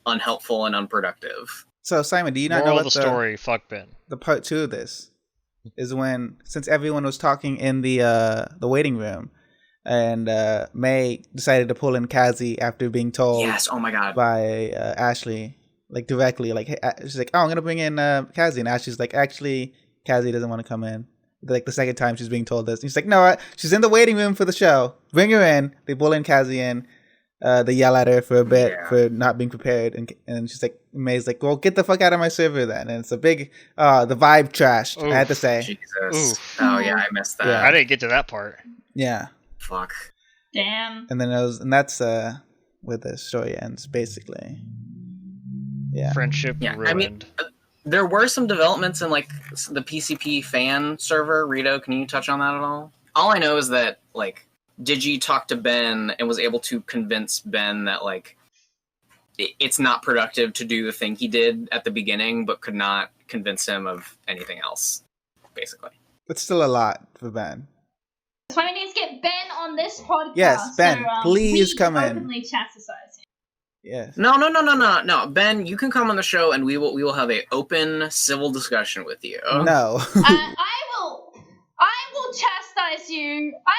unhelpful and unproductive. So Simon, do you not Moral know of what the story? Fuck Ben. The part 2 of this is when, since everyone was talking in the waiting room, and May decided to pull in Cassie after being told, yes, oh my god, by Ashley, like directly, like hey, she's like, oh, I'm gonna bring in Cassie, and Ashley's like, actually, Cassie doesn't want to come in. Like the second time she's being told this, and he's like, no, she's in the waiting room for the show. Bring her in. They pull in Cassie in. They yell at her for a bit for not being prepared, and she's like, May's like, well, get the fuck out of my server then. And it's a big, the vibe trashed. Oof. I had to say. Jesus. Oof. Oh yeah, I missed that. Yeah. I didn't get to that part. Yeah. Fuck. Damn. And then that's where the story ends, basically. Yeah. Friendship ruined. I mean, there were some developments in like the PCP fan server. Rito, can you touch on that at all? All I know is that like Digi talked to Ben and was able to convince Ben that like it's not productive to do the thing he did at the beginning, but could not convince him of anything else, basically. It's still a lot for Ben. That's why we need to get Ben on this podcast. Yes, Ben, please we come in. openly chastise him. Yes. No. Ben, you can come on the show and we will have a open civil discussion with you. No. I will chastise you. I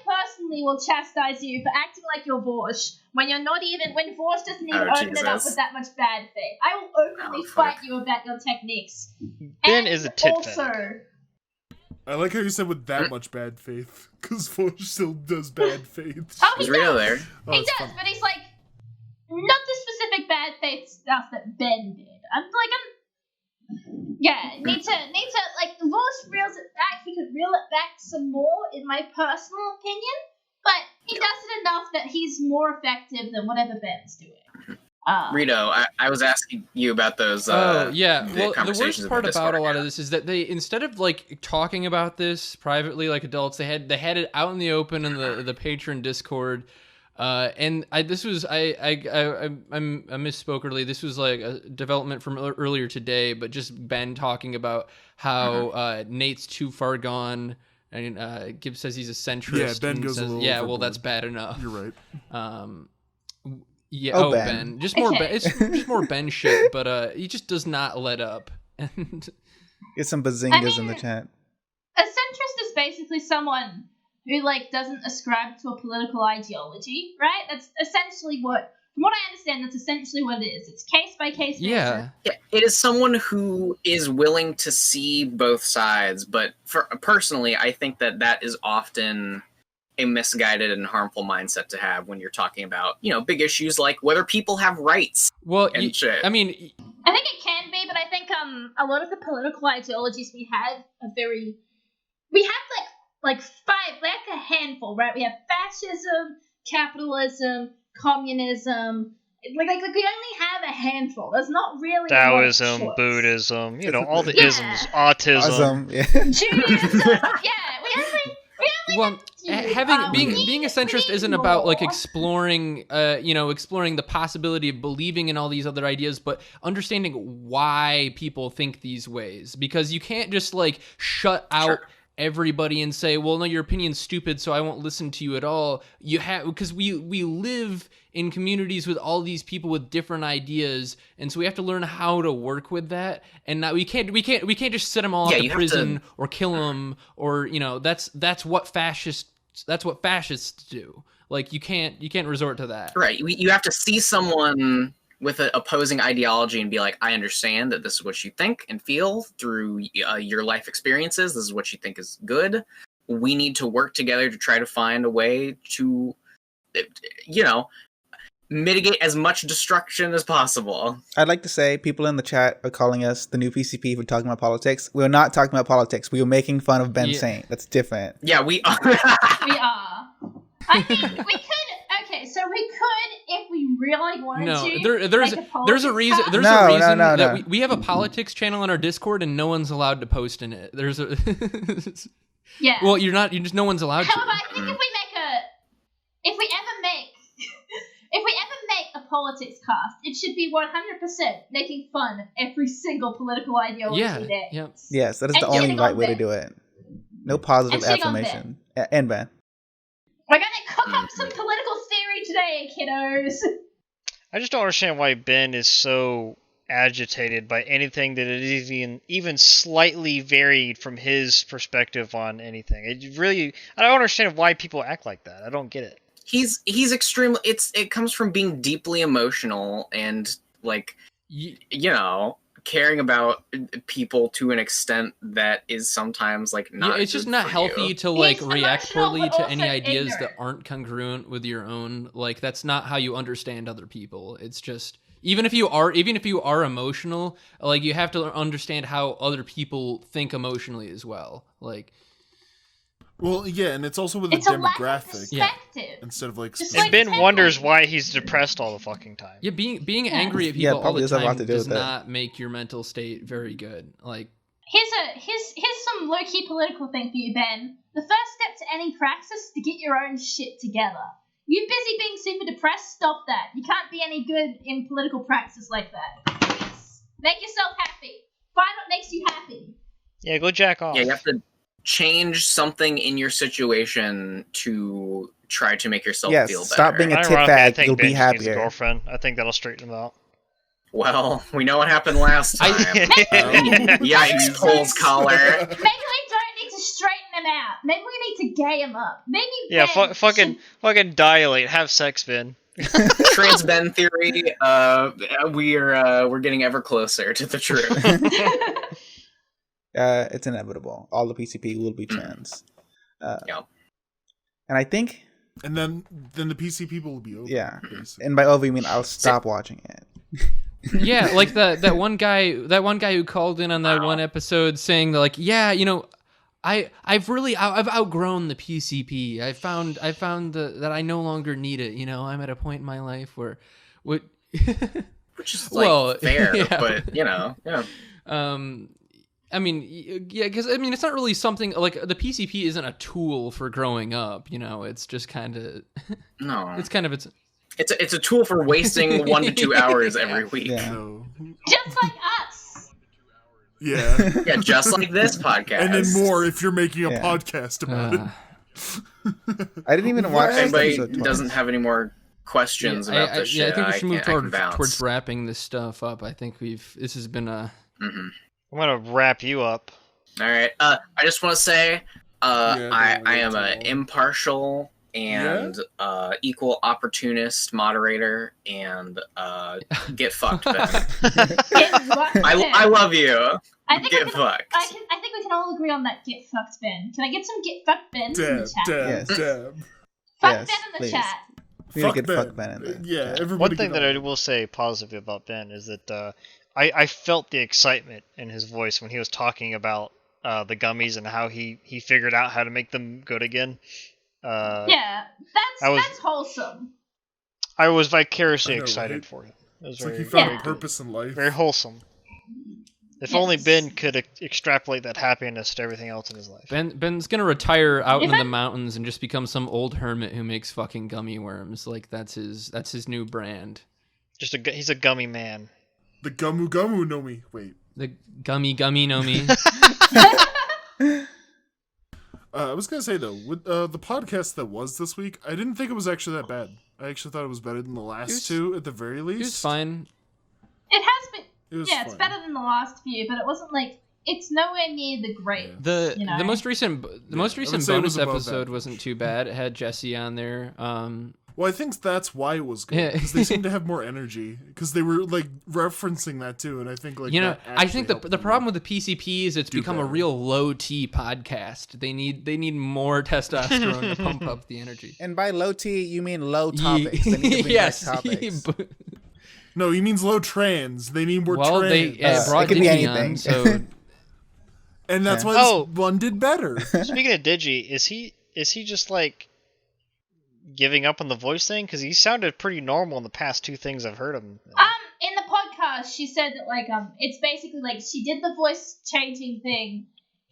personally will chastise you for acting like you're Vorsh when you're not even, when Vorsh doesn't even open it up with that much bad faith. I will openly fight you about your techniques. Ben is a tit also, fag. I like how you said with that much bad faith, because Forge still does bad faith. Oh, he He's real there. He does, but he's like, not the specific bad faith stuff that Ben did. Need to like Vorsh reels it back. He could reel it back some more, in my personal opinion. But he does it enough that he's more effective than whatever Ben's doing. Rito, I was asking you about those. Oh yeah. Well, the conversations worst part in the about a Discord, lot of this is that they, instead of like talking about this privately like adults, they had it out in the open in the patron Discord. And I misspoke earlier. This was like a development from earlier today, but just Ben talking about how Nate's too far gone, and Gibbs says he's a centrist. Yeah, Ben and goes a says, little yeah, well, overboard. that's bad enough. You're right. Yeah. Oh, Ben. Just more Ben. It's just more Ben shit, but he just does not let up. And Get some bazingas in the chat. A centrist is basically someone who like doesn't ascribe to a political ideology, right? That's essentially from what I understand, that's essentially what it is. It's case by case. yeah. Yeah, it is someone who is willing to see both sides, but personally, I think that is often a misguided and harmful mindset to have when you're talking about, big issues like whether people have rights. Well, shit. I mean, I think it can be, but I think a lot of the political ideologies we have are we have like a handful, right? We have fascism, capitalism, communism. Like we only have a handful. There's not really Taoism, a lot of choice. Buddhism, all the isms, autism. Awesome. Yeah. Judaism, yeah, we only being a centrist isn't about like exploring the possibility of believing in all these other ideas, but understanding why people think these ways, because you can't just like shut out everybody and say, well, no, your opinion's stupid, so I won't listen to you at all. You have, because we live in communities with all these people with different ideas, and so we have to learn how to work with that. And now we can't just send them all out to prison or kill them, or that's what fascists do. Like you can't resort to that. Right. You have to see someone with an opposing ideology and be like, I understand that this is what you think and feel through your life experiences. This is what you think is good. We need to work together to try to find a way to, mitigate as much destruction as possible. I'd like to say people in the chat are calling us the new PCP for talking about politics. We're not talking about politics. We were making fun of Ben Saint. That's different. Yeah, we are. We are. I mean, we could. Okay, so we could, if we really wanted to. There's a reason. There's a reason that we have a politics channel on our Discord and no one's allowed to post in it. There's a. Yeah. Well, no one's allowed However, to. I think if we ever make a politics cast, it should be 100% making fun of every single political ideology there. Yeah. Yes, that is the only right way to do it. No positive affirmation. And Ben. We're gonna cook up some political theory today, kiddos. I just don't understand why Ben is so agitated by anything that is even slightly varied from his perspective on anything. I don't understand why people act like that. I don't get it. He's extremely. It comes from being deeply emotional and like caring about people to an extent that is sometimes like not. Yeah, it's just not healthy to like react poorly to any ideas that aren't congruent with your own. Like that's not how you understand other people. It's just even if you are emotional, like you have to understand how other people think emotionally as well. Like. Well, yeah, and it's also with a demographic. Instead of like. And Ben wonders why he's depressed all the fucking time. Yeah, being angry at people all the time does not make your mental state very good. Like. Here's some low key political thing for you, Ben. The first step to any praxis is to get your own shit together. You busy being super depressed? Stop that. You can't be any good in political praxis like that. Make yourself happy. Find what makes you happy. Yeah, go jack off. Yeah, you have to change something in your situation to try to make yourself feel better. Stop being a tit Ironically, I fag. think You'll Ben be just needs a happier. girlfriend. I think that'll straighten him out. Well, we know what happened last time. Yikes, Pole's collar. Maybe we don't need to straighten him out. Maybe we need to gay him up. Maybe Yeah, Ben fucking dilate. Have sex, Ben. Trans Ben theory. We're getting ever closer to the truth. It's inevitable. All the PCP will be trans. Yeah. And I think. And then the PC people will be over. Yeah. Basically. And by over, you mean I'll stop watching it. Yeah, like that one guy who called in on that one episode saying that, like, yeah, you know, I've outgrown the PCP. I found that I no longer need it. You know, I'm at a point in my life where, which is like fair, yeah. But you know, yeah. I mean, yeah, because I mean, it's not really something like the PCP isn't a tool for growing up. You know, it's just kind of no. It's kind of It's a tool for wasting 1 to 2 hours every week. Yeah. So, just like us. yeah. Yeah, just like this podcast. And then more if you're making a podcast about it. I didn't even watch. If anybody doesn't have any more questions about this shit, I think we should move bounce. towards wrapping this stuff up. I think this has been a. Mm-hmm. I'm gonna wrap you up. All right. I just want to say, I am an impartial and equal opportunist moderator, and get fucked, Ben. I love you. Get fucked. I think we can all agree on that. Get fucked, Ben. Can I get some get fucked Bens in the chat? Fuck Ben in the chat. We need to get fuck Ben in there. Yeah, everybody. One thing that I will say positive about Ben is that I felt the excitement in his voice when he was talking about the gummies and how he figured out how to make them good again. Yeah, that's wholesome. I was vicariously excited for him. It was like he very found purpose in life. Very wholesome. If only Ben could extrapolate that happiness to everything else in his life. Ben's gonna retire out into the mountains and just become some old hermit who makes fucking gummy worms. Like that's his new brand. He's a gummy man. The Gumu Gumu no mi. Wait. The Gummy no mi. I was gonna say though, with the podcast that was this week, I didn't think it was actually that bad. I actually thought it was better than the last two at the very least. It was fine. It has been. It's fine. Better than the last few, but it wasn't like it's nowhere near the great. The most recent bonus above episode that. wasn't too bad. It had Jesse on there. Well, I think that's why it was good because they seemed to have more energy because they were like referencing that too, and I think like I think the problem with the PCP is it's become a real low T podcast. They need more testosterone to pump up the energy. And by low T, you mean low topics. They need to bring yes, back topics. No, he means low trans. They need more well, trans. They brought Digi on, so and that's why this one did better. Speaking of Digi, is he just like giving up on the voice thing? Because he sounded pretty normal in the past two things I've heard him. In the podcast, she said that like it's basically like she did the voice changing thing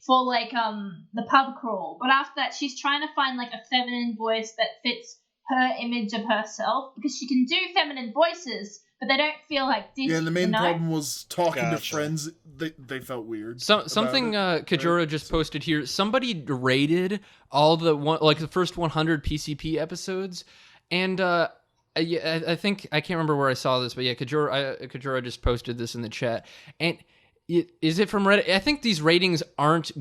for like the pub crawl, but after that she's trying to find like a feminine voice that fits her image of herself because she can do feminine voices, but they don't feel like Disney. Yeah, and the main problem was talking to friends. They felt weird. Something Kajora just posted here. Somebody rated all the first 100 PCP episodes, and I think I can't remember where I saw this, but yeah, Kajora just posted this in the chat. And is it from Reddit? I think these ratings aren't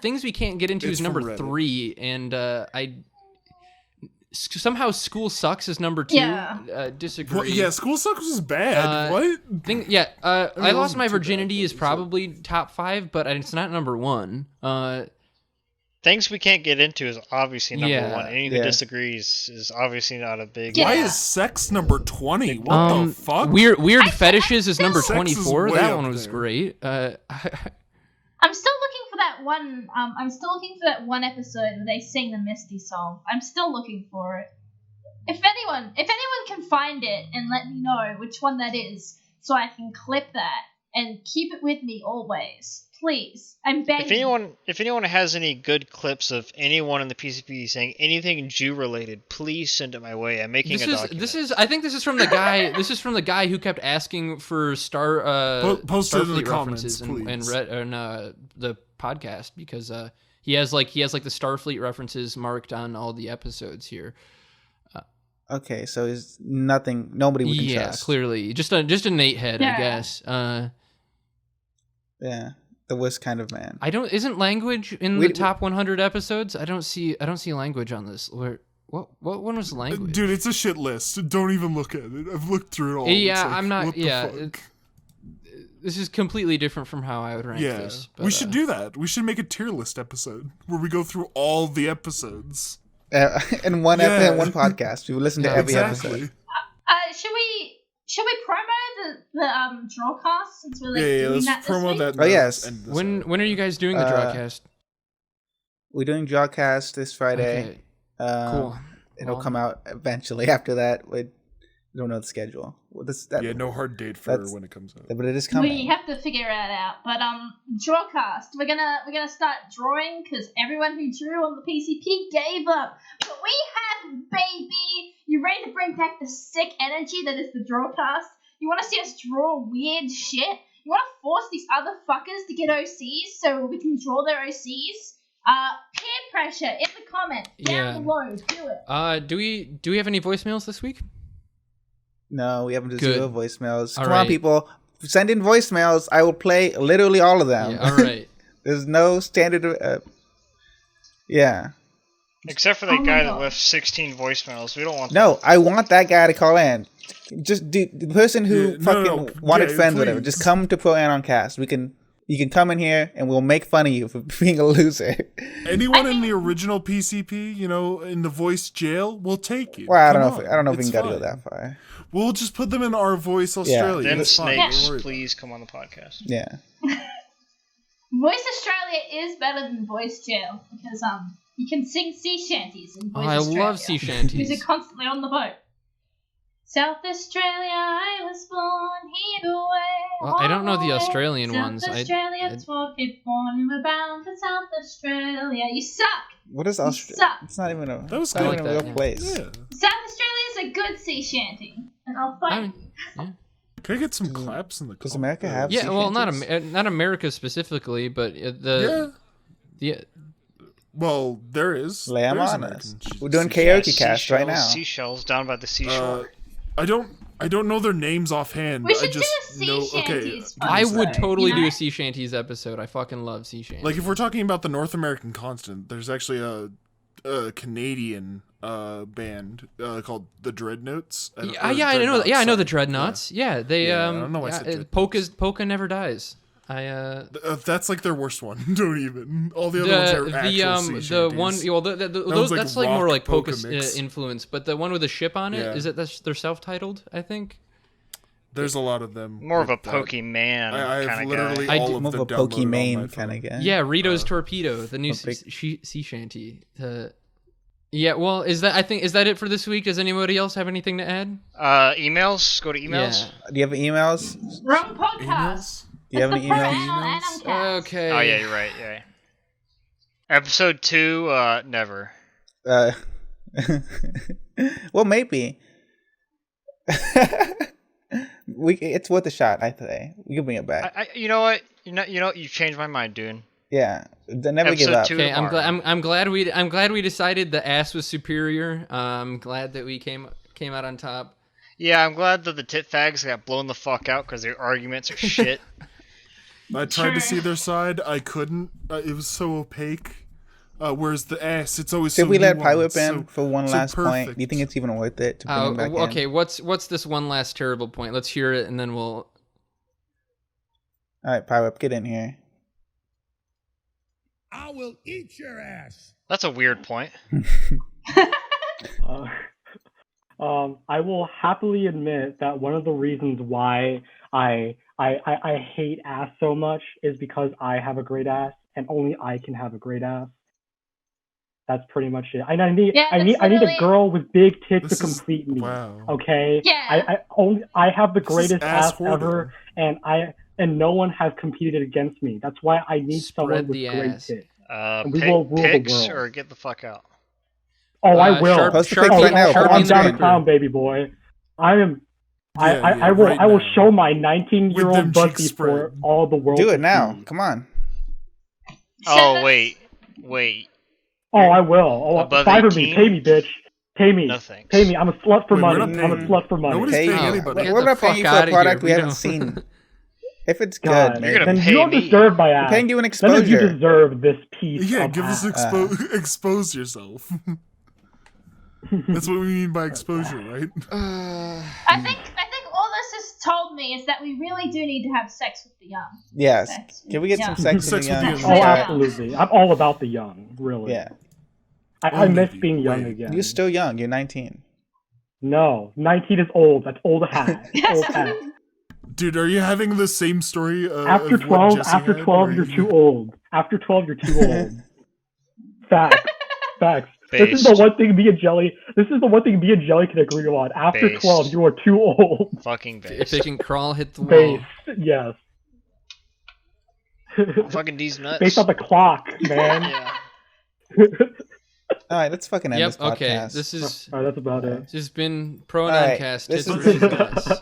things we can't get into is number 3, and somehow School Sucks is number 2. Yeah. Disagree. Well, yeah, School Sucks was bad. What? I Lost My Virginity is probably top 5, but it's not number 1. Things we can't get into is obviously number 1. Anyone who disagrees is obviously not a big. Why is sex number 20? What the fuck? Weird Fetishes is number 24. That one was there. Great. I'm still looking for that one. I'm still looking for that one episode where they sing the Misty song. I'm still looking for it. If anyone can find it and let me know which one that is, so I can clip that and keep it with me always. Please. I'm begging. If anyone has any good clips of anyone in the PCP saying anything Jew related, please send it my way. I'm making a document. I think this is from the guy. This is from the guy who kept asking for Post it in the Starfleet comments, references please. and the podcast because he has like the Starfleet references marked on all the episodes here. Okay, so it's nothing. Nobody we can trust. Yeah, clearly, just a Nate head, Yeah. I guess. Yeah, the worst kind of man. Isn't language in the top 100 episodes? I don't see language on this. What one was language? Dude, it's a shit list. Don't even look at it. I've looked through it all. Yeah, It's like, I'm not. what the Yeah, fuck? this is completely different from how I would rank this. But, we should do that. We should make a tier list episode where we go through all the episodes. In one one podcast, we will listen to every episode. Should we promo the drawcast since we're doing let's that promo this week? that. Oh yes. When are you guys doing the Drawcast? We're doing Drawcast this Friday. Okay. Cool. It'll come out eventually after that. We don't know the schedule. No hard date for when it comes out. But it is coming. We have to figure it out. But drawcast, we're gonna start drawing because everyone who drew on the PCP gave up. But we have, baby. You ready to bring back the sick energy that is the drawcast? You want to see us draw weird shit? You want to force these other fuckers to get OCs so we can draw their OCs? Peer pressure in the comments down below. Do it. Do we have any voicemails this week? No, we haven't done Good. 0 voicemails. All Come right. on, people. Send in voicemails. I will play literally all of them. Yeah, all right. There's no standard. Except for that guy that left 16 voicemails. We don't want No, I want that guy to call in. Just the person who wanted friends, whatever. Just come to Pro Anon Cast. You can come in here and we'll make fun of you for being a loser. Anyone in the original PCP, in the voice jail, we'll take you. Well, I Come don't know if we it's can go fine. that far. We'll just put them in our voice Australia. Them It's fine. snakes, Don't worry. please come on the podcast. Yeah. Voice Australia is better than Voice Jail because you can sing sea shanties in Voice I Australia. love sea shanties. Because you're constantly on the boat. South Australia, I was born here away. Well, I don't know the Australian ones. South Australia, it's what we're born. We're bound for South Australia. You suck. What is You Australia? suck. It's not even a. That was it's not good. even I a like real that, place. Yeah. South Australia is a good sea shanty, and I'll fight you. Can I get some claps in the Does America have? Yeah, sea well, shanties? not America specifically, but Well, there is. Lay 'em There's on American us. sh- We're doing sea- karaoke cast right now. Seashells down by the seashore. I don't know their names offhand. We I should just do a know. sea Okay, shanties. I would episode, totally you do know? a sea shanties episode. I fucking love sea shanties. like if we're talking about the North American continent, there's actually a Canadian band called the Dreadnoughts. I know. Yeah, I know the Dreadnoughts. Yeah, they Yeah, I don't know why I said Polka never dies. That's like their worst one. Don't even. All the other ones are actual sea the shanties. one well one's like that's like more rock like polka mix. influence, but the one with a ship on it Yeah. they're self-titled, I think. There's a lot of them. More of a like that. Pokemon I kind have of literally guy. all of More them of a downloaded on my Pokemon phone. kind of guy. Yeah, Rito's Torpedo, the new a big- sea shanty. Yeah, well, is that it for this week? Does anybody else have anything to add? Emails. Go to emails. Do you have emails? Wrong podcast. Do you have any It's the Pro emails? Anon Animcast. Okay. Oh yeah, you're right. Yeah. Episode 2. Never. Well, maybe. It's worth a shot. I say we can bring it back. You know what? You changed my mind, dude. Yeah, never give Episode up. 2 Okay, tomorrow. I'm glad we decided the ass was superior. I'm glad that we came out on top. Yeah, I'm glad that the tit fags got blown the fuck out because their arguments are shit. I tried to see their side. I couldn't. It was so opaque. Whereas the ass, it's always so Should we let nuanced, Pirate so- in for one so last point? perfect. Do you think it's even worth it to bring him back in? Okay, what's this one last terrible point? Let's hear it, and then we'll. All right, Pirate, get in here. I will eat your ass. That's a weird point. I will happily admit that one of the reasons why I hate ass so much is because I have a great ass and only I can have a great ass. That's pretty much it. And I need a girl with big tits to complete me. Wow. Okay. Yeah. I have the This is greatest ass ass ever, and and no one has competed against me. That's why I need someone with the great ass. tits. And we will rule Pics the world. or get the fuck out. Oh, I will. Post the pics right now. Put 'em on I'm down to screen. clown, baby boy. I am. I right will now. show my 19-year-old them cheeks bussy for all the world. Do to it now. see. Come on. Oh wait. Oh, I will. Oh, Above fire 18? me, pay me, bitch. Pay me. No thanks. Pay me. I'm a slut for Wait, we're money. not I'm a paying slut for money. Nobody's Pay paying you. anybody. We're not paying you for a outta product here. we We haven't don't- seen. If it's God, good, You're gonna maybe. then pay you don't me. deserve my ass. Paying you an Then exposure. you deserve this piece Yeah, of give us ass. expose yourself. That's what we mean by exposure, right? I think all this has told me is that we really do need to have sex with the young. Yes. Sex. Can we get some Yeah. sex Sex with the with young? the Oh, young. absolutely. I'm all about the young, really. Yeah. I miss Only being young wait. again. You're still young. You're 19. No, 19 is old. That's old hat. Old hat. Dude, are you having the same story? After of what 12, Jesse after had, 12, where you're you- too old. After 12, you're too old. Facts. Facts. This is the Based. one thing me and Jelly. This is the one thing me and Jelly can agree on. After Based. 12, you are too old. Fucking If base. they can crawl, hit the wall. Based. Yes. Fucking these nuts. Based on the clock, man. Yeah. All right, let's fucking end Yep. this podcast. Okay. This is Alright, that's about it. this has been Pro and All right, Uncast. this Tits is- versus us.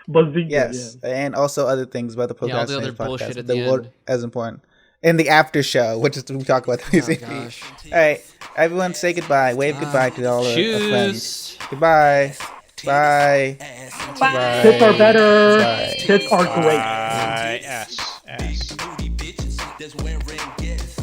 Bazinga, Yes, and also other things about the Yeah, all the Procrastinators other bullshit podcast at that the weren't end. as important. In the after show, which is we talk about the music. gosh. All right, everyone, say goodbye. Wave goodbye to all our friends. Choose. Goodbye. Bye. Bye. Tits are better. Bye. Tits are great. Ass. Big booty bitches that's wearing gifts.